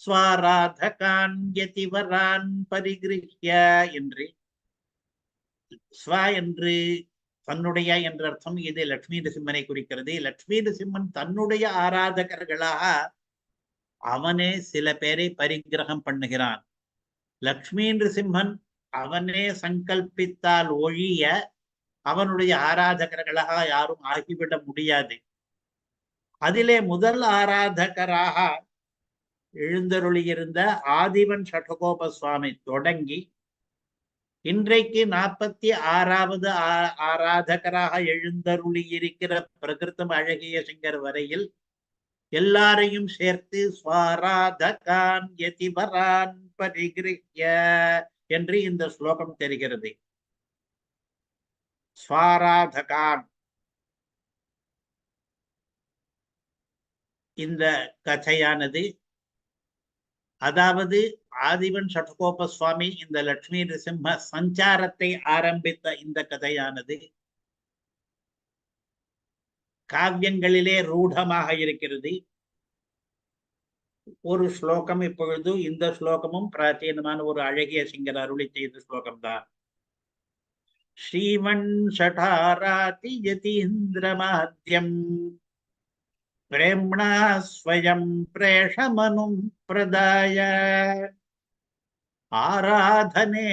ஸ்வாராதகான் யதிவரான் பரிகிருஹ்ய என்று. ஸ்வ என்று தன்னுடைய என்ற அர்த்தம். இது லட்சுமி நரசிம்மனை குறிக்கிறது. லட்சுமி நரசிம்மன் தன்னுடைய ஆராதகர்களாக அவனே சில பேரை பரிகிரகம் பண்ணுகிறான். லட்சுமி நரசிம்மன் அவனே சங்கல்பித்தால் ஒழிய அவனுடைய ஆராதகர்களாக யாரும் ஆகிவிட முடியாது. அதிலே முதல் ஆராதகராக எழுந்தருளியிருந்த ஆதிவன் சடகோப சுவாமி தொடங்கி இன்றைக்கு 46வது ஆராதகராக எழுந்தருளி இருக்கிற பிரகிருதம் அழகிய சிங்கர் வரையில் எல்லாரையும் சேர்த்து ஸ்வாராதகான் யதிவரான் பரிகிருஹ்ய என்று இந்த ஸ்லோகம் தெரிகிறது. ஸ்வாராதகான், இந்த கதையானது, அதாவது ஆதிவன் சடகோப சுவாமி இந்த லட்சுமி நரசிம்ம சஞ்சாரத்தை ஆரம்பித்த இந்த கதையானது காவியங்களிலே ரூಢமாக இருக்கிறது. ஒரு ஸ்லோகம் இப்பொழுது, இந்த ஸ்லோகமும் பிராச்சீனமான ஒரு அழகிய சிங்கர் அருளி செய்த ஸ்லோகம்தான். ஸ்ரீவன் ஷடாராதி யதீந்திரமாத்யம் பிரேம்ணா ஸ்வயம் பிரேஷமனும் பிரதாய ஆராதனே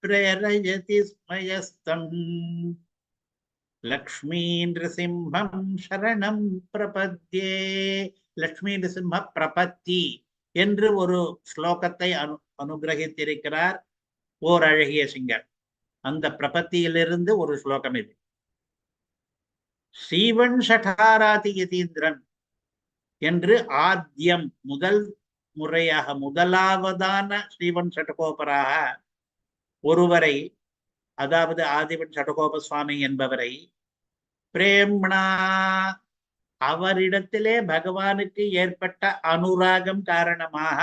பிரேரயதி ஸ்மயஸ்தம் லக்ஷ்மீ நிருசிம்மம் சரணம் பிரபத்யே. லக்ஷ்மி நிருசிம்ம பிரபத்தி என்று ஒரு ஸ்லோகத்தை அனுகிரகித்திருக்கிறார் ஓர் அழகிய சிங்கர். அந்த பிரபத்தியிலிருந்து ஒரு ஸ்லோகம் இது. ஸ்ரீவன் ஷடாராதி யதீந்திரன் என்று ஆத்தியம் முதல் முறையாக முதலாவதான ஸ்ரீவன் சடகோபராக ஒருவரை, அதாவது ஆதிவன் சடகோப சுவாமி என்பவரை பிரேம்ணா, அவரிடத்திலே பகவானுக்கு ஏற்பட்ட அனுராகம் காரணமாக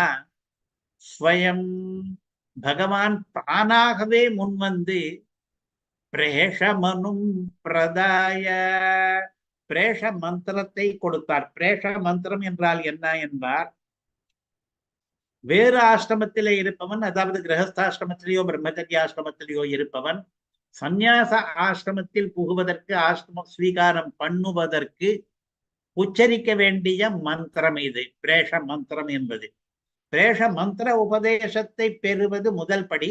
ஸ்வயம் பகவான் தானாகவே முன்வந்து பிரேஷமனும் பிரதாய, பிரேஷ மந்திரத்தை கொடுத்தார். பிரேஷ மந்திரம் என்றால் என்ன என்றால், வேறு ஆசிரமத்திலே இருப்பவன், அதாவது கிரகஸ்தாசிரமத்திலேயோ பிரம்மச்சரியாசிரமத்திலேயோ இருப்பவன் சந்நியாச ஆசிரமத்தில் புகுவதற்கு, ஆசிரமம் ஸ்வீகாரம் பண்ணுவதற்கு உச்சரிக்க வேண்டிய மந்திரம் இது பிரேஷ மந்திரம் என்பது. பிரேஷ மந்திர உபதேசத்தை பெறுவது முதல் படி.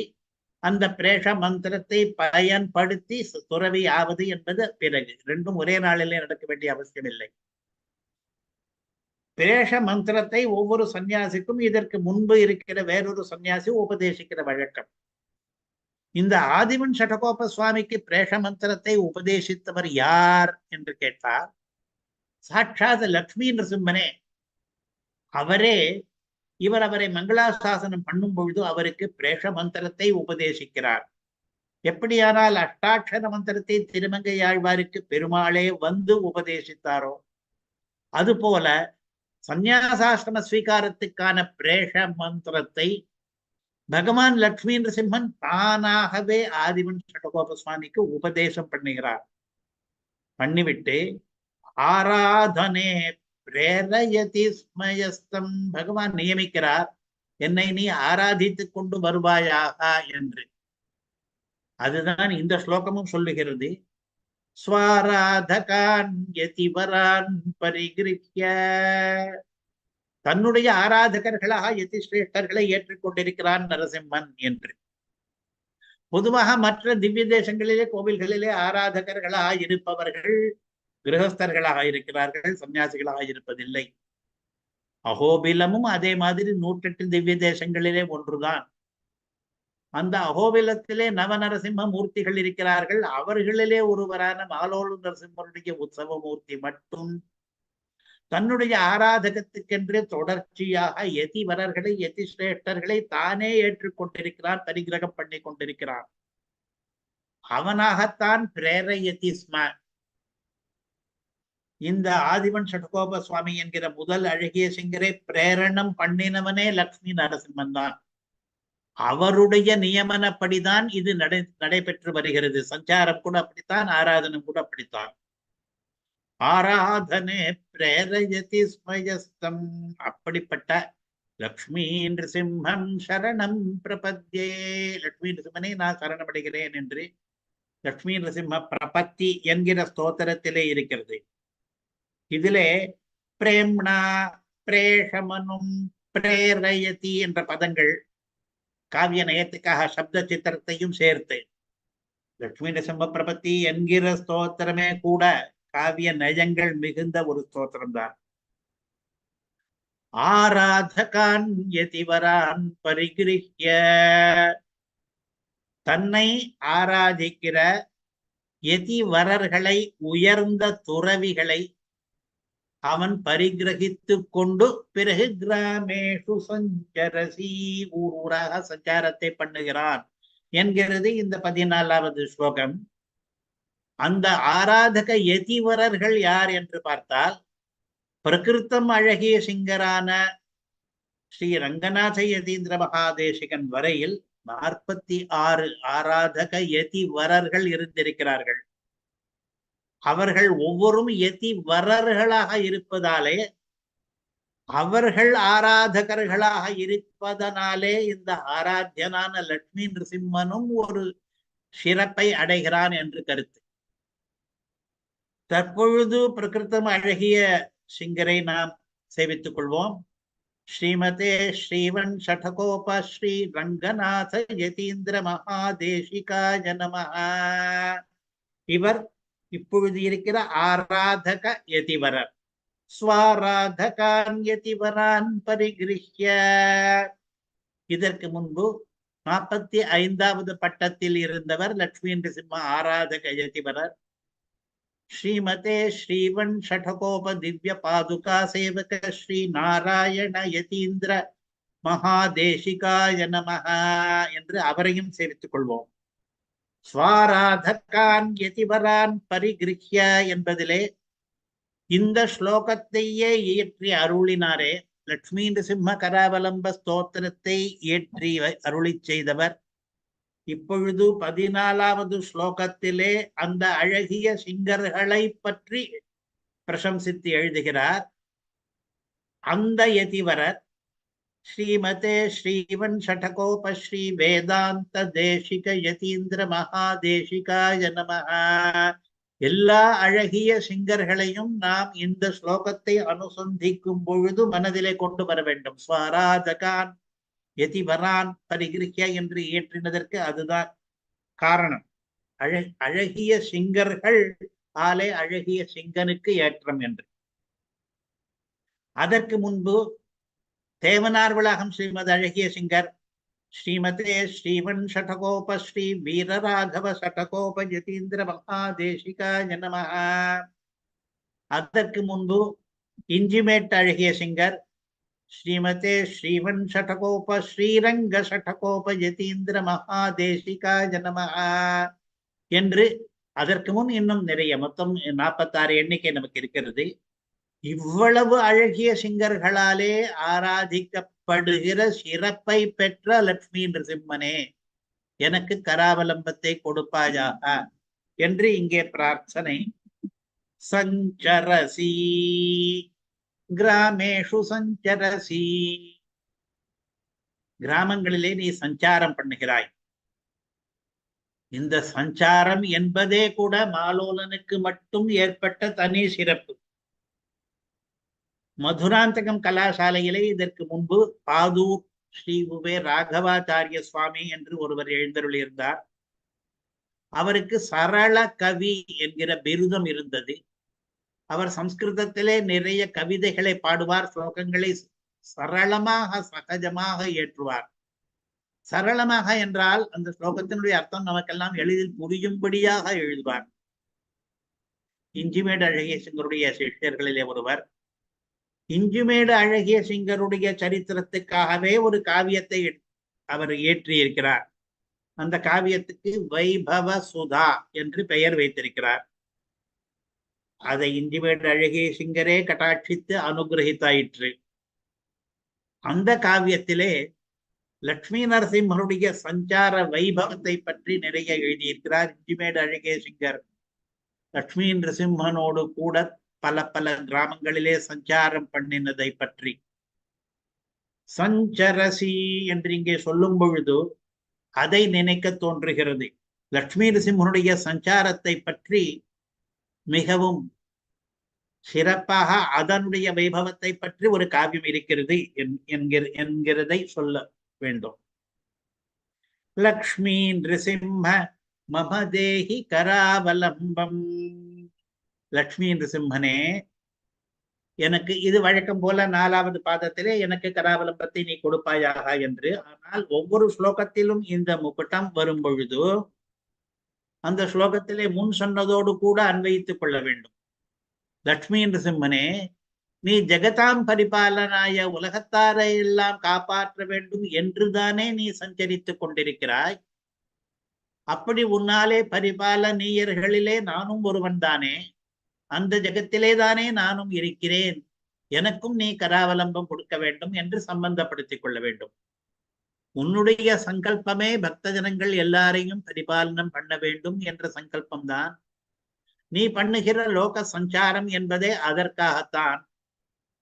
அந்த பிரேஷ மந்திரத்தை பயன்படுத்தி துறவி ஆவது என்பது பிறகு. ரெண்டும் ஒரே நாளிலே நடக்க வேண்டிய அவசியம் இல்லை. பிரேஷ மந்திரத்தை ஒவ்வொரு சன்னியாசிக்கும் இதற்கு முன்பு இருக்கிற வேறொரு சன்னியாசி உபதேசிக்கிற வழக்கம். இந்த ஆதிவன் சடகோப சுவாமிக்கு பிரேஷ மந்திரத்தை உபதேசித்தவர் யார் என்று கேட்டார். சாட்சாத் லக்ஷ்மி நரசிம்மனே. அவரே, இவர் அவரை மங்களாசாசனம் பண்ணும் பொழுது அவருக்கு பிரேஷ மந்திரத்தை உபதேசிக்கிறார். எப்படியானால் அஷ்டாட்சர மந்திரத்தை திருமங்கையாழ்வாருக்கு பெருமாளே வந்து உபதேசித்தாரோ அதுபோல சந்நியாசாசிரம ஸ்வீகாரத்துக்கான பிரேஷ மந்திரத்தை பகவான் லக்ஷ்மி நரசிம்மன் தானாகவே ஆதிவன் சடகோப சுவாமிக்கு உபதேசம் பண்ணுகிறார். பண்ணிவிட்டு ஆராதனே பிரேரயதி ஸ்மயஸ்தம், பகவான் நியமிக்கிறார், என்னை நீ ஆராதித்துக் கொண்டு வருவாயாக என்று. அதுதான் இந்த ஸ்லோகமும் சொல்லுகிறது. ஸ்வாராதகான் யதிவரான் பரிகிருஹ்ய, தன்னுடைய ஆராதகர்களாக யதிஸ்ரேஷ்டர்களை ஏற்றுக்கொண்டிருக்கிறான் நரசிம்மன் என்று. பொதுவாக மற்ற திவ்ய தேசங்களிலே கோவில்களிலே ஆராதகர்களாக இருப்பவர்கள் கிரகஸ்தர்களாக இருக்கிறார்கள், சன்னியாசிகளாக இருப்பதில்லை. அகோபிலமும் அதே மாதிரி 108 திவ்ய தேசங்களிலே ஒன்றுதான். அந்த அகோபிலத்திலே நவநரசிம்ம மூர்த்திகள் இருக்கிறார்கள். அவர்களிலே ஒருவரான மாலோலு நரசிம்மருடைய உற்சவ மூர்த்தி மட்டும் தன்னுடைய ஆராதகத்துக்கென்று தொடர்ச்சியாக யதிவரர்களை யதிஸ்ரேஷ்டர்களை தானே ஏற்றுக்கொண்டிருக்கிறான், பரிகிரகம் பண்ணி கொண்டிருக்கிறான். அவனாகத்தான் பிரேரயதி ஸ்ம. இந்த ஆதிவன் ஷட்கோப சுவாமி என்கிற முதல் அழகிய சிங்கரை பிரேரணம் பண்ணினவனே லக்ஷ்மி நரசிம்மன் தான். அவருடைய நியமனப்படிதான் இது நடைபெற்று வருகிறது. சஞ்சாரம் கூட அப்படித்தான், ஆராதனம் கூட அப்படித்தான். ஆராதனே பிரேரயதி ஸ்மயஸ்தம். அப்படிப்பட்ட லக்ஷ்மி நிருசிம்மம் சரணம் பிரபத்யே. லக்ஷ்மி நிருசிம்மனை நான் சரணமடைகிறேன் என்று லக்ஷ்மி நிருசிம்ம பிரபத்தி என்கிற ஸ்தோத்திரத்திலே இருக்கிறது. இதிலே பிரேம்ணா, பிரேஷமனும், பிரேரயதி என்ற பதங்கள் காவிய நயத்துக்காக சப்த சித்திரத்தையும் சேர்த்து லட்சுமி நரசிம்ம பிரபத்தி என்கிற ஸ்தோத்திரமே கூட காவிய நயங்கள் மிகுந்த ஒரு ஸ்தோத்திரம் தான். ஆராதகான் யதிவரான் பரிகிருஹ்ய. தன்னை ஆராதிக்கிற யதிவரர்களை, உயர்ந்த துறவிகளை அவன் பரிகிரகித்து கொண்டு பிறகு கிராமேஷு சஞ்சரசி, ஊராக சஞ்சாரத்தை பண்ணுகிறான் என்கிறது இந்த 14வது ஸ்லோகம். அந்த ஆராதக யதிவரர்கள் யார் என்று பார்த்தால், பிரகிருத்தம் அழகிய சிங்கரான ஸ்ரீ ரங்கநாத யதீந்திர மகாதேசிகன் வரையில் 46 ஆராதக யதிவரர்கள் இருந்திருக்கிறார்கள். அவர்கள் ஒவ்வொரும் யதிவரர்களாக இருப்பதாலே, அவர்கள் ஆராதகர்களாக இருப்பதனாலே இந்த ஆராத்தியனான லட்சுமி நிருசிம்மனும் ஒரு சிறப்பை அடைகிறான் என்று கருத்து. தற்பொழுது பிரகிருத்தம் அழகிய சிங்கரை நாம் சேவித்துக் கொள்வோம். ஸ்ரீமதே ஸ்ரீவன் ஷடகோப ஸ்ரீ ரங்கநாத யதீந்திர மகாதேசிகாய நமஹ. இவர் இப்பொழுது இருக்கிற ஆராதக யதிவரர். ஸ்வாராதகான் யதிவரான் பரிகிருஹ்ய. இதற்கு முன்பு 45வது பட்டத்தில் இருந்தவர் லட்சுமி நிருசிம்ம ஆராதக யதிவரர். ஸ்ரீமதே ஸ்ரீவன் ஷடகோப திவ்ய பாதுகா சேவக ஸ்ரீ நாராயண யதீந்திர மகாதேசிகாய நமஹ என்று அவரையும் சேவித்துக் கொள்வோம். ஸ்வாராதகான் யதிவரான் பரிகிருஹ்ய என்பதிலே இந்த ஸ்லோகத்தையே இயற்றி அருளினாரே, லட்சுமி நிருசிம்ம கராவலம்ப ஸ்தோத்திரத்தை இயற்றி அருளி செய்தவர். இப்பொழுது 14வது ஸ்லோகத்திலே அந்த அழகிய சிங்கர்களை பற்றி பிரசம்சித்து எழுதுகிறார். அந்த யதிவரர் ஸ்ரீமதே ஸ்ரீவன் ஷடகோப ஸ்ரீ வேதாந்த தேசிக யதீந்திர மகாதேசிகாய நமஹ. எல்லா அழகிய சிங்கர்களையும் நாம் இந்த ஸ்லோகத்தை அனுசந்திக்கும் பொழுது மனதிலே கொண்டு வர வேண்டும். ஸ்வராஜகான் யதிவரான் பரிகிருஹ்ய என்று இயற்றினதற்கு அதுதான் காரணம். அழகிய சிங்கர்கள் ஆலே அழகிய சிங்கனுக்கு ஏற்றம் என்று. அதற்கு முன்பு தேவனார் விளாகம் ஸ்ரீமத் அழகிய சிங்கர் ஸ்ரீமதே ஸ்ரீவன் ஷடகோப ஸ்ரீ வீரராகவ ஷடகோப யதீந்திர மகாதேசிகாய நமஹ. அதற்கு முன்பு இஞ்சிமேட் அழகிய சிங்கர் ஸ்ரீமதே ஸ்ரீவன் ஷடகோப ஸ்ரீரங்க ஷடகோப யதீந்திர மகாதேசிகாய நமஹ என்று அதற்கு முன் இன்னும் நிறைய, மொத்தம் 46 எண்ணிக்கை நமக்கு இருக்கிறது. இவ்வளவு அழகிய சிங்கர்களாலே ஆராதிக்கப்படுகிற சிறப்பை பெற்ற லட்சுமி நிருசிம்மனே, எனக்கு கராவலம்பத்தை கொடுப்பாயாக என்று இங்கே பிரார்த்தனை. சஞ்சரசி கிராமேஷு சஞ்சரசி. கிராமங்களிலே நீ சஞ்சாரம் பண்ணுகிறாய். இந்த சஞ்சாரம் என்பதே கூட மாலோலனுக்கு மட்டும் ஏற்பட்ட தனி சிறப்பு. மதுராந்தகம் கலாசாலையிலே இதற்கு முன்பு பாதூர் ஸ்ரீ உவே ராகவாச்சாரிய சுவாமி என்று ஒருவர் எழுந்தருளியிருந்தார். அவருக்கு சரள கவி என்கிற பிருதம் இருந்தது. அவர் சம்ஸ்கிருதத்திலே நிறைய கவிதைகளை பாடுவார், ஸ்லோகங்களை சரளமாக சகஜமாக ஏற்றுவார். சரளமாக என்றால் அந்த ஸ்லோகத்தினுடைய அர்த்தம் நமக்கெல்லாம் எளிதில் புரியும்படியாக எழுதுவார். இஞ்சிமேடு அழகிய சிங்கருடைய சிஷ்யர்களிலே ஒருவர். இஞ்சிமேடு அழகிய சிங்கருடைய சரித்திரத்துக்காகவே ஒரு காவியத்தை அவர் இயற்றியிருக்கிறார். அந்த காவியத்துக்கு வைபவ சுதா என்று பெயர் வைத்திருக்கிறார். அதை இஞ்சிமேடு அழகிய சிங்கரே கட்டாட்சித்து அனுகிரகித்தாயிற்று. அந்த காவியத்திலே லட்சுமி நரசிம்மருடைய சஞ்சார வைபவத்தை பற்றி நிறைய எழுதியிருக்கிறார் இஞ்சிமேடு அழகிய சிங்கர். லட்சுமி நரசிம்மனோடு கூட பல பல கிராமங்களிலே சஞ்சாரம் பண்ணினதை பற்றி. சஞ்சரசி என்று இங்கே சொல்லும் பொழுது அதை நினைக்க தோன்றுகிறது. லட்சுமி நரசிம்மனுடைய சஞ்சாரத்தை பற்றி மிகவும் சிறப்பாக அதனுடைய வைபவத்தை பற்றி ஒரு காவியம் இருக்கிறது என்கிறதை சொல்ல வேண்டும். லக்ஷ்மி நிருசிம்ம மமதேஹி கராவலம்பம். லக்ஷ்மி நிருசிம்மனே, எனக்கு இது வழக்கம் போல 4வது பாதத்திலே எனக்கு கராவலம்பத்தை நீ கொடுப்பாயாக என்று. ஆனால் ஒவ்வொரு ஸ்லோகத்திலும் இந்த முக்குட்டம் வரும் பொழுது அந்த ஸ்லோகத்திலே முன் சொன்னதோடு கூட அன்வயித்துக் கொள்ள வேண்டும். லக்ஷ்மி நிருசிம்மனே, நீ ஜெகதாம் பரிபாலனாய உலகத்தாரை எல்லாம் காப்பாற்ற வேண்டும் என்றுதானே நீ சஞ்சரித்துக் கொண்டிருக்கிறாய். அப்படி உன்னாலே பரிபாலனீயர்களிலே நானும் ஒருவன் தானே. அந்த ஜெகத்திலே தானே நானும் இருக்கிறேன். எனக்கும் நீ கராவலம்பம் கொடுக்க வேண்டும் என்று சம்பந்தப்படுத்திக் கொள்ள வேண்டும். உன்னுடைய சங்கல்பமே பக்த ஜனங்கள் எல்லாரையும் பரிபாலனம் பண்ண வேண்டும் என்ற சங்கல்பம்தான். நீ பண்ணுகிற லோக சஞ்சாரம் என்பதே அதற்காகத்தான்.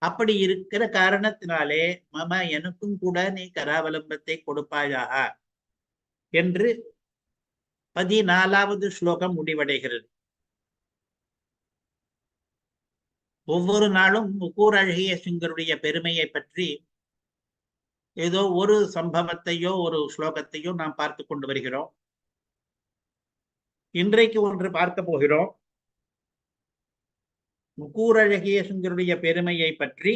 அப்படி இருக்கிற காரணத்தினாலே மம எனக்கும் கூட நீ கராவலம்பத்தை கொடுப்பாயாக என்று 14வது ஸ்லோகம் முடிவடைகிறது. ஒவ்வொரு நாளும் முக்கூர் அழகிய சிங்கருடைய பெருமையை பற்றி ஏதோ ஒரு சம்பவத்தையோ ஒரு ஸ்லோகத்தையோ நாம் பார்த்து கொண்டு வருகிறோம். இன்றைக்கு ஒன்று பார்க்க போகிறோம். முக்கூர் அழகிய சிங்கருடைய பெருமையை பற்றி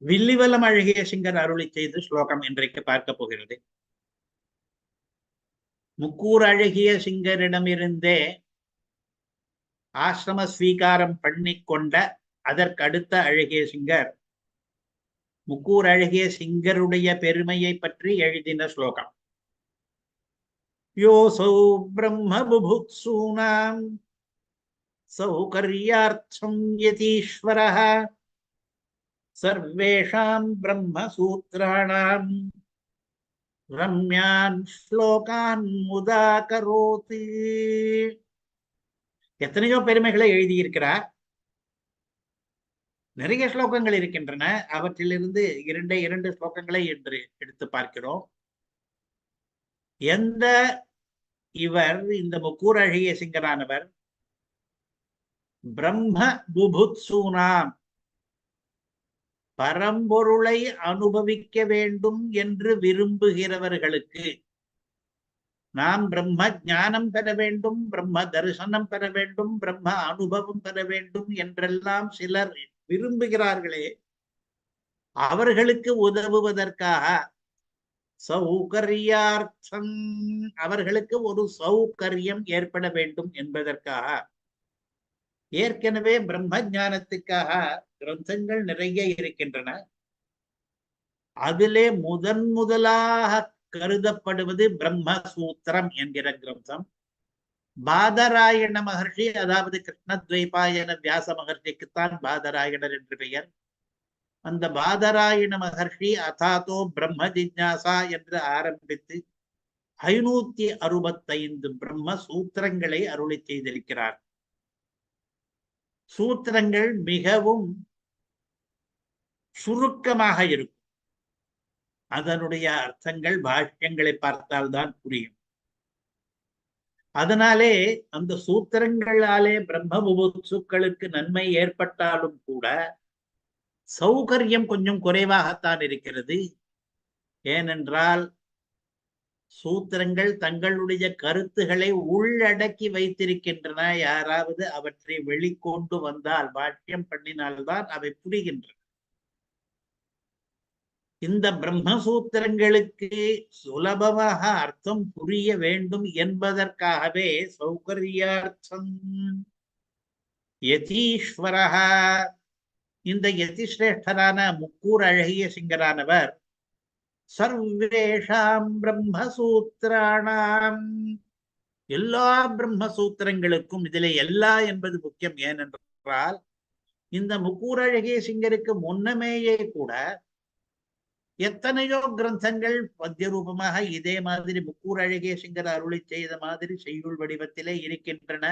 வில்லிவலம் அழகிய சிங்கர் அருளி செய்த ஸ்லோகம் இன்றைக்கு பார்க்க போகிறது. முக்கூர் அழகிய சிங்கரிடமிருந்தே ஆசிரம ஸ்வீகாரம் பண்ணி கொண்ட அதற்கு அடுத்த அழகிய சிங்கர் முக்கூர் அழகிய சிங்கருடைய பெருமையை பற்றி எழுதின ஸ்லோகம். யோசௌ பிரம்ம புபுத்சூனாம் சௌகர்யார்த்தம் யதீஸ்வரः சர்வேஷாம் பிரம்மசூத்ராணாம் ரம்யான் ஸ்லோகான் முதா கரோதி. எத்தனையோ பெருமைகளை எழுதியிருக்கிறார். நிறைய ஸ்லோகங்கள் இருக்கின்றன. அவற்றிலிருந்து இரண்டு ஸ்லோகங்களை என்று எடுத்து பார்க்கிறோம். இவர் இந்த முக்கூர் அழகிய சிங்கரானவர் பிரம்ம புபுத்சூனாம், பரம்பொருளை அனுபவிக்க வேண்டும் என்று விரும்புகிறவர்களுக்கு, நாம் பிரம்ம ஞானம் பெற வேண்டும், பிரம்ம தரிசனம் பெற வேண்டும், பிரம்ம அனுபவம் பெற வேண்டும் என்றெல்லாம் சிலர் விரும்புகிறார்களே, அவர்களுக்கு உதவுவதற்காக சௌகர்யார்த்தம், அவர்களுக்கு ஒரு சௌகரியம் ஏற்பட வேண்டும் என்பதற்காக ஏற்கனவே பிரம்ம ஞானத்துக்காக கிரந்தங்கள் நிறைய இருக்கின்றன. அதிலே முதலாக கருதப்படுவது பிரம்மசூத்திரம் என்கிற கிரந்தம். பாதராயண மகர்ஷி, அதாவது கிருஷ்ணத்வைபாயன வியாச மகர்ஷிக்குத்தான் பாதராயணர் என்று பெயர். அந்த பாதராயண மகர்ஷி அதாதோ பிரம்ம ஜிஜ்ஞாசா என்று ஆரம்பித்து 565 பிரம்ம சூத்திரங்களை அருளி செய்திருக்கிறார். சூத்திரங்கள் மிகவும் சுருக்கமாக இருக்கும். அதனுடைய அர்த்தங்கள் பாஷ்யங்களை பார்த்தால்தான் புரியும். அதனாலே அந்த சூத்திரங்களாலே பிரம்ம புபுட்சுக்களுக்கு நன்மை ஏற்பட்டாலும் கூட சௌகரியம் கொஞ்சம் குறைவாகத்தான் இருக்கிறது. ஏனென்றால் சூத்திரங்கள் தங்களுடைய கருத்துக்களை உள்ளடக்கி வைத்திருக்கின்றன. யாராவது அவற்றை வெளிக்கொண்டு வந்தால், பாஷ்யம் பண்ணினால்தான் அவை புரிகின்றன. இந்த பிரம்மசூத்திரங்களுக்கு சுலபமாக அர்த்தம் புரிய வேண்டும் என்பதற்காகவே சௌகரியார்த்தம் யதீஸ்வரஹ, இந்த யதிஸ்ரேஷ்டரான முக்கூர் அழகிய சிங்கரானவர் சர்வேஷாம் பிரம்மசூத்திராணாம், எல்லா பிரம்மசூத்திரங்களுக்கும், இதிலே எல்லா என்பது முக்கியம். ஏனென்றால் இந்த முக்கூர் அழகிய சிங்கருக்கு முன்னமேயே கூட எத்தனையோ கிரந்தங்கள் பத்திய ரூபமாக இதே மாதிரி முக்கூர் அழகிய சிங்கர் அருளி செய்த மாதிரி செய்யுள் வடிவத்திலே இருக்கின்றன.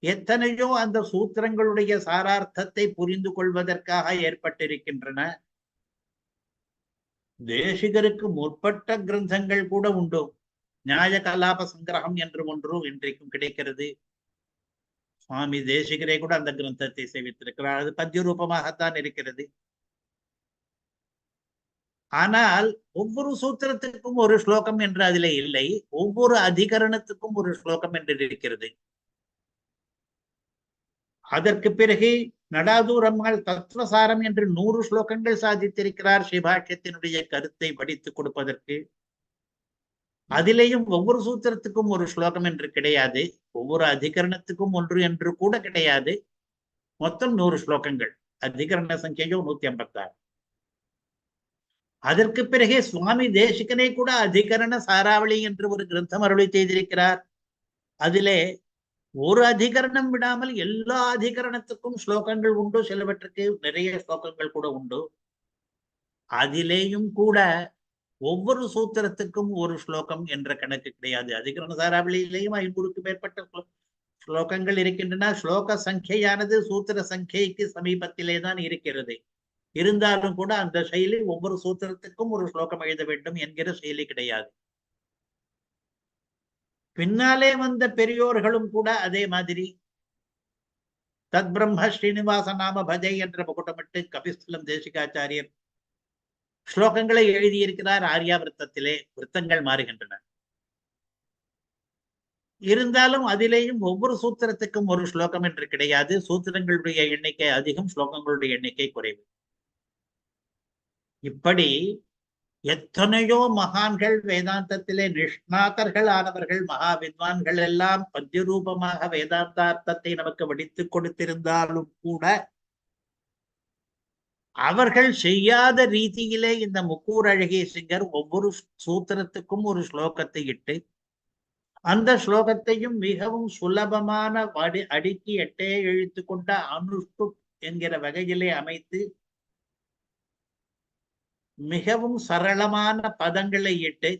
எத்தனையோ அந்த சூத்திரங்களுடைய சாரார்த்தத்தை புரிந்து கொள்வதற்காக ஏற்பட்டிருக்கின்றன. தேசிகருக்கு முற்பட்ட கிரந்தங்கள் கூட உண்டு. நியாய கலாப சங்கிரகம் என்று ஒன்று இன்றைக்கும் கிடைக்கிறது. சுவாமி தேசிகரே கூட அந்த கிரந்தத்தை சேவித்திருக்கிறார். அது பத்திய ரூபமாகத்தான் இருக்கிறது. ஆனால் ஒவ்வொரு சூத்திரத்துக்கும் ஒரு ஸ்லோகம் என்று அதிலே இல்லை. ஒவ்வொரு அதிகரணத்துக்கும் ஒரு ஸ்லோகம் என்று இருக்கிறது. அதற்கு பிறகு நடாதூர் அம்மாள் தத்துவசாரம் என்று 100 ஸ்லோகங்கள் சாதித்திருக்கிறார் ஸ்ரீபாஷ்யத்தினுடைய கருத்தை படித்துக் கொடுப்பதற்கு. அதிலேயும் ஒவ்வொரு சூத்திரத்துக்கும் ஒரு ஸ்லோகம் என்று கிடையாது. ஒவ்வொரு அதிகரணத்துக்கும் ஒன்று என்று கூட கிடையாது. மொத்தம் 100 ஸ்லோகங்கள். அதிகரண சங்கியோ 156. அதற்கு பிறகே சுவாமி தேசிகனை கூட அதிகரண சாராவளி என்று ஒரு கிரந்தம் அருளி செய்திருக்கிறார். அதிலே ஒரு அதிகரணம் விடாமல் எல்லா அதிகரணத்துக்கும் ஸ்லோகங்கள் உண்டு. சிலவற்றுக்கு நிறைய ஸ்லோகங்கள் கூட உண்டு. அதிலேயும் கூட ஒவ்வொரு சூத்திரத்துக்கும் ஒரு ஸ்லோகம் என்ற கணக்கு கிடையாது. அதிகரண சாராவளியிலேயும் 500க்கு மேற்பட்ட ஸ்லோகங்கள் இருக்கின்றன. ஸ்லோக சங்கையானது சூத்திர சங்கைக்கு சமீபத்திலே தான் இருக்கிறது. இருந்தாலும் கூட அந்த செயலி ஒவ்வொரு சூத்திரத்துக்கும் ஒரு ஸ்லோகம் எழுத வேண்டும் என்கிற செயலி கிடையாது. பின்னாலே வந்த பெரியோர்களும் கூட அதே மாதிரி தத் பிரம்ம ஸ்ரீனிவாச நாம பஜை என்ற முகுட்டமிட்டு கபிஸ்தலம் தேசிகாச்சாரியர் ஸ்லோகங்களை எழுதியிருக்கிறார். ஆர்யாவிரத்தத்திலே விருத்தங்கள் மாறுகின்றன. இருந்தாலும் அதிலேயும் ஒவ்வொரு சூத்திரத்துக்கும் ஒரு ஸ்லோகம் என்று கிடையாது. சூத்திரங்களுடைய எண்ணிக்கை அதிகம், ஸ்லோகங்களுடைய எண்ணிக்கை குறைவு. இப்படி எத்தனையோ மகான்கள் வேதாந்தத்திலே நிஷ்ணாதர்கள் ஆனவர்கள், மகா வித்வான்கள் எல்லாம் பத்திய ரூபமாக வேதாந்தார்த்தத்தை நமக்கு வடித்துக் கொடுத்திருந்தாலும் கூட அவர்கள் செய்யாத ரீதியிலே இந்த முக்கூர் அழகிய சிங்கர் ஒவ்வொரு சூத்திரத்துக்கும் ஒரு ஸ்லோகத்தை இட்டு அந்த ஸ்லோகத்தையும் மிகவும் சுலபமான அடுக்கி 8 எழுத்து கொண்ட அனுஷ்டு என்கிற வகையிலே அமைத்து மிகவும் சரளமான பதங்களை இட்டு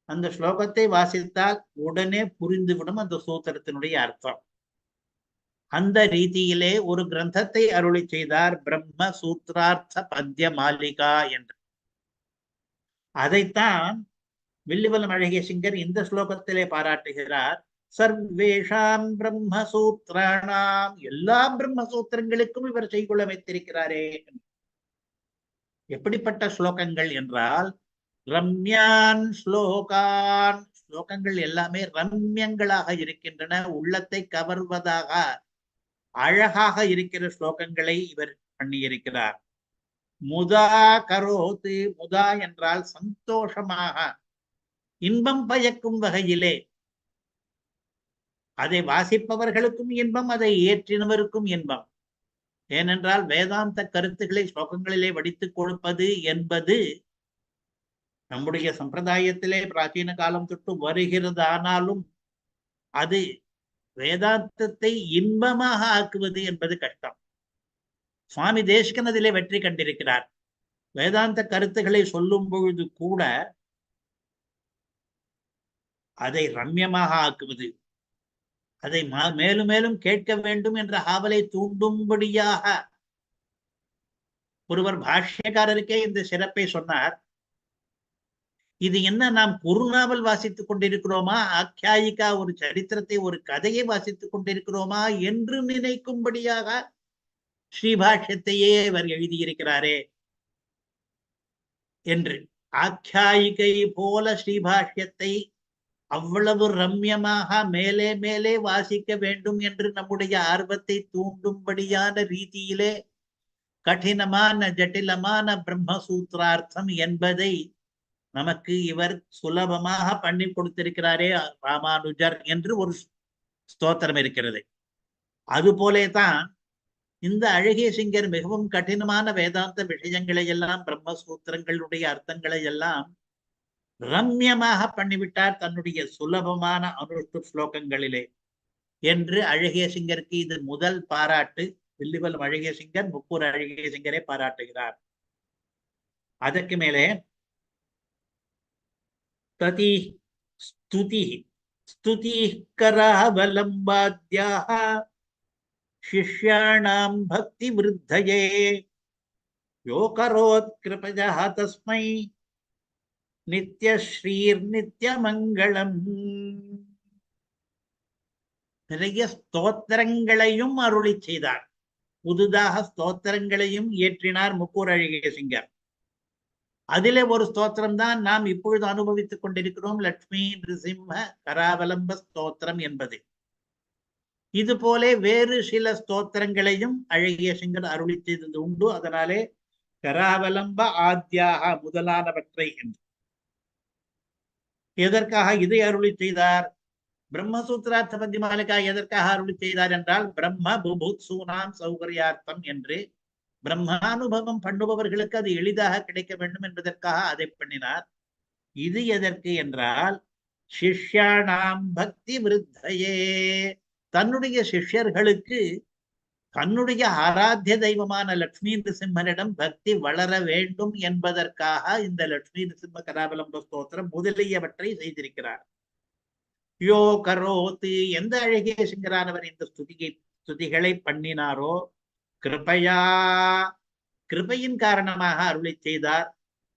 அந்த ஸ்லோகத்தை வாசித்தால் உடனே புரிந்துவிடும் அந்த சூத்திரத்தினுடைய அர்த்தம். அந்த ரீதியிலே ஒரு கிரந்தத்தை அருளி செய்தார், பிரம்ம சூத்ரார்த்த பத்ய மாலிகா என்று. அதைத்தான் வில்லிவலம் அழகிய சிங்கர் இந்த ஸ்லோகத்திலே பாராட்டுகிறார். சர்வேஷாம் பிரம்மசூத்ராணாம், எல்லா பிரம்மசூத்திரங்களுக்கும் இவர் செய்குள்ள வைத்திருக்கிறாரே. எப்படிப்பட்ட ஸ்லோகங்கள் என்றால் ரம்யான் ஸ்லோகான், ஸ்லோகங்கள் எல்லாமே ரம்யங்களாக இருக்கின்றன, உள்ளத்தை கவர்வதாக அழகாக இருக்கிற ஸ்லோகங்களை இவர் பண்ணியிருக்கிறார். முதா கரோத்து, முதா என்றால் சந்தோஷமாக இன்பம் பயக்கும் வகையிலே, அதை வாசிப்பவர்களுக்கும் இன்பம், அதை ஏற்றினவருக்கும் இன்பம். ஏனென்றால் வேதாந்த கருத்துக்களை ஸ்லோகங்களிலே வடித்துக் கொடுப்பது என்பது நம்முடைய சம்பிரதாயத்திலே பிராச்சீன காலம் தொட்டு வருகிறதானாலும் அது வேதாந்தத்தை இன்பமாக ஆக்குவது என்பது கஷ்டம். சுவாமி தேசிகன் அதிலே வெற்றி கண்டிருக்கிறார். வேதாந்த கருத்துக்களை சொல்லும் பொழுது கூட அதை ரம்யமாக ஆக்குவது, அதை மேலும் மேலும் கேட்க வேண்டும் என்ற ஆவலை தூண்டும்படியாக ஒருவர் பாஷ்யக்காரருக்கே இந்த சிறப்பை சொன்னார். இது என்ன, நாம் குறுநாவல் வாசித்துக் கொண்டிருக்கிறோமா, ஆக்கியாயிகா ஒரு சரித்திரத்தை ஒரு கதையை வாசித்துக் கொண்டிருக்கிறோமா என்று நினைக்கும்படியாக ஸ்ரீபாஷ்யத்தையே இவர் எழுதியிருக்கிறாரே என்று. ஆख्यायिகை போல ஸ்ரீபாஷ்யத்தை அவ்வளவு ரம்யமாக மேலே மேலே வாசிக்க வேண்டும் என்று நம்முடைய ஆர்வத்தை தூண்டும்படியான ரீதியிலே கடினமான ஜட்டிலமான பிரம்மசூத்திரார்த்தம் என்பதை நமக்கு இவர் சுலபமாக பண்ணி கொடுத்திருக்கிறாரே ராமானுஜர் என்று ஒரு ஸ்தோத்திரம் இருக்கிறது. அதுபோலேதான் இந்த அழகிய சிங்கர் மிகவும் கடினமான வேதாந்த விஷயங்களை எல்லாம் பிரம்மசூத்திரங்களுடைய அர்த்தங்களை எல்லாம் ரம்யமாக பண்ணிவிட்டார் தன்னுடைய சுலபமான அனுஷ்டு ஸ்லோகங்களிலே என்று அழகிய சிங்கருக்கு இது முதல் பாராட்டு. வில்லிவலம் அழகிய சிங்கர் முக்கூர் அழகிய சிங்கரை பாராட்டுகிறார். அதற்கு மேலே ததி ஸ்துதி ஸ்துதி கராவலம்பாத்யாஹ शिष्याणां भक्ति वृद्धये यो करोत् कृपया तस्मै நித்யஸ்ரீர்நித்யமங்களம். நிறைய ஸ்தோத்திரங்களையும் அருளி செய்தார். புதுதாக ஸ்தோத்திரங்களையும் இயற்றினார் முக்கூர் அழகிய சிங்கர். அதிலே ஒரு ஸ்தோத்திரம் தான் நாம் இப்பொழுது அனுபவித்துக் கொண்டிருக்கிறோம், லட்சுமி நிருசிம்ம கராவலம்ப ஸ்தோத்திரம் என்பது. இது போல வேறு சில ஸ்தோத்திரங்களையும் அழகிய சிங்கர் அருளி செய்தது உண்டு. அதனாலே கராவலம்ப ஆத்யாக முதலானவற்றை என்று. எதற்காக இதை அருளி செய்தார்? பிரம்மசூத்திரார்த்த பத்திமாலிகா எதற்காக அருளி செய்தார் என்றால் பிரம்ம புபுத்சூனாம் சௌகரியார்த்தம் என்று பிரம்மானுபவம் பண்ணுபவர்களுக்கு அது எளிதாக கிடைக்க வேண்டும் என்பதற்காக அதை பண்ணினார். இது எதற்கு என்றால் சிஷ்யானாம் பக்தி விருத்தையே, தன்னுடைய சிஷ்யர்களுக்கு தன்னுடைய ஆராத்திய தெய்வமான லட்சுமி நிருசிம்மனிடம் பக்தி வளர வேண்டும் என்பதற்காக இந்த லட்சுமி நிருசிம்ம கராவலம்ப ஸ்தோத்திரம் முதலியவற்றை செய்திருக்கிறார். யோ கரோத்து, எந்த அழகிய சிங்கரானவர் இந்த ஸ்துதிகளை பண்ணினாரோ கிருபையா, கிருபையின் காரணமாக அருளை செய்தார்.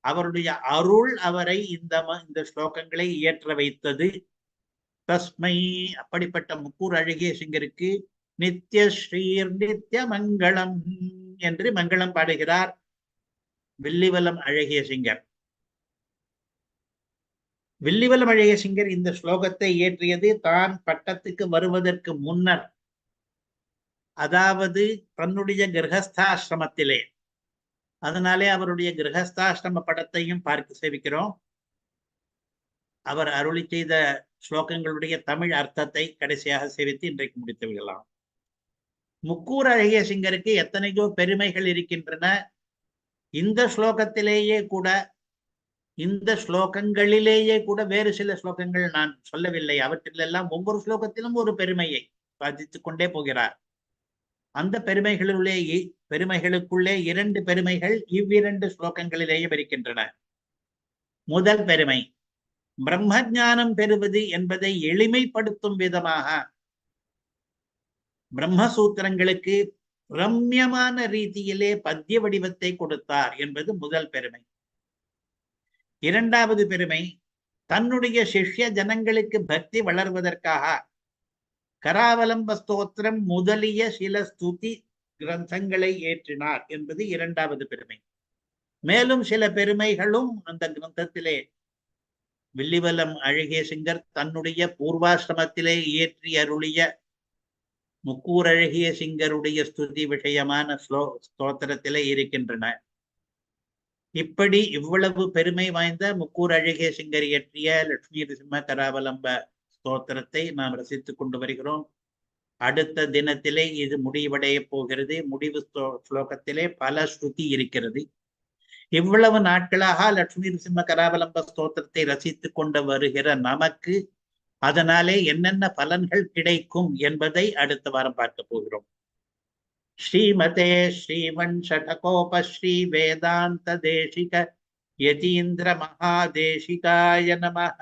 அவருடைய அருள் அவரை இந்த ஸ்லோகங்களை இயற்ற வைத்தது. தஸ்மை, அப்படிப்பட்ட முக்கூர் அழகிய சிங்கருக்கு நித்ய ஸ்ரீர் நித்ய மங்களம் என்று மங்களம் பாடுகிறார் வில்லிவலம் அழகிய சிங்கர். வில்லிவலம் அழகிய சிங்கர் இந்த ஸ்லோகத்தை இயற்றியது தான் பட்டத்துக்கு வருவதற்கு முன்னர், அதாவது தன்னுடைய கிரகஸ்தாசிரமத்திலே. அதனாலே அவருடைய கிரகஸ்தாசிரம படத்தையும் பார்க்க சேவிக்கிறோம். அவர் அருளி செய்த ஸ்லோகங்களுடைய தமிழ் அர்த்தத்தை கடைசியாக சேவித்து இன்றைக்கு முடித்து விடலாம். முக்கூர் அழகிய சிங்கருக்கு எத்தனையோ பெருமைகள் இருக்கின்றன. இந்த ஸ்லோகத்திலேயே கூட, இந்த ஸ்லோகங்களிலேயே கூட வேறு சில ஸ்லோகங்கள் நான் சொல்லவில்லை. அவற்றிலெல்லாம் ஒவ்வொரு ஸ்லோகத்திலும் ஒரு பெருமையை சாதித்துக் கொண்டே போகிறார். அந்த பெருமைகளுக்குள்ளே இரண்டு பெருமைகள் இவ்விரண்டு ஸ்லோகங்களிலேயே இருக்கின்றன. முதல் பெருமை, பிரம்ம ஞானம் பெறுவது என்பதை எளிமைப்படுத்தும் விதமாக பிரம்மசூத்திரங்களுக்கு ரம்யமான ரீதியிலே பத்திய வடிவத்தை கொடுத்தார் என்பது முதல் பெருமை. இரண்டாவது பெருமை, தன்னுடைய சிஷ்ய ஜனங்களுக்கு பக்தி வளர்வதற்காக கராவலம்ப ஸ்தோத்திரம் முதலிய சில ஸ்துதி கிரந்தங்களை ஏற்றினார் என்பது இரண்டாவது பெருமை. மேலும் சில பெருமைகளும் அந்த கிரந்தத்திலே வில்லிவலம் அழகிய சிங்கர் தன்னுடைய பூர்வாசிரமத்திலே இயற்றி அருளிய முக்கூர் அழகிய சிங்கருடைய ஸ்துதி விஷயமான ஸ்தோத்திரத்திலே இருக்கின்றன. இப்படி இவ்வளவு பெருமை வாய்ந்த முக்கூர் அழகிய சிங்கர் இயற்றிய லட்சுமி நிருசிம்ம கராவலம்ப ஸ்தோத்திரத்தை நாம் ரசித்துக் கொண்டு வருகிறோம். அடுத்த தினத்திலே இது முடிவடைய போகிறது. முடிவு ஸ்லோகத்திலே பல ஸ்ருதி இருக்கிறது. இவ்வளவு நாட்களாக லட்சுமி நிருசிம்ம கராவலம்ப ஸ்தோத்திரத்தை ரசித்துக் கொண்டு வருகிற நமக்கு அதனாலே என்னென்ன பலன்கள் கிடைக்கும் என்பதை அடுத்த வாரம் பார்க்க போகிறோம். ஸ்ரீமதே ஸ்ரீவன் ஷடகோப ஸ்ரீ வேதாந்த தேசிக யதீந்திர மகாதேசிகாய நமஹ.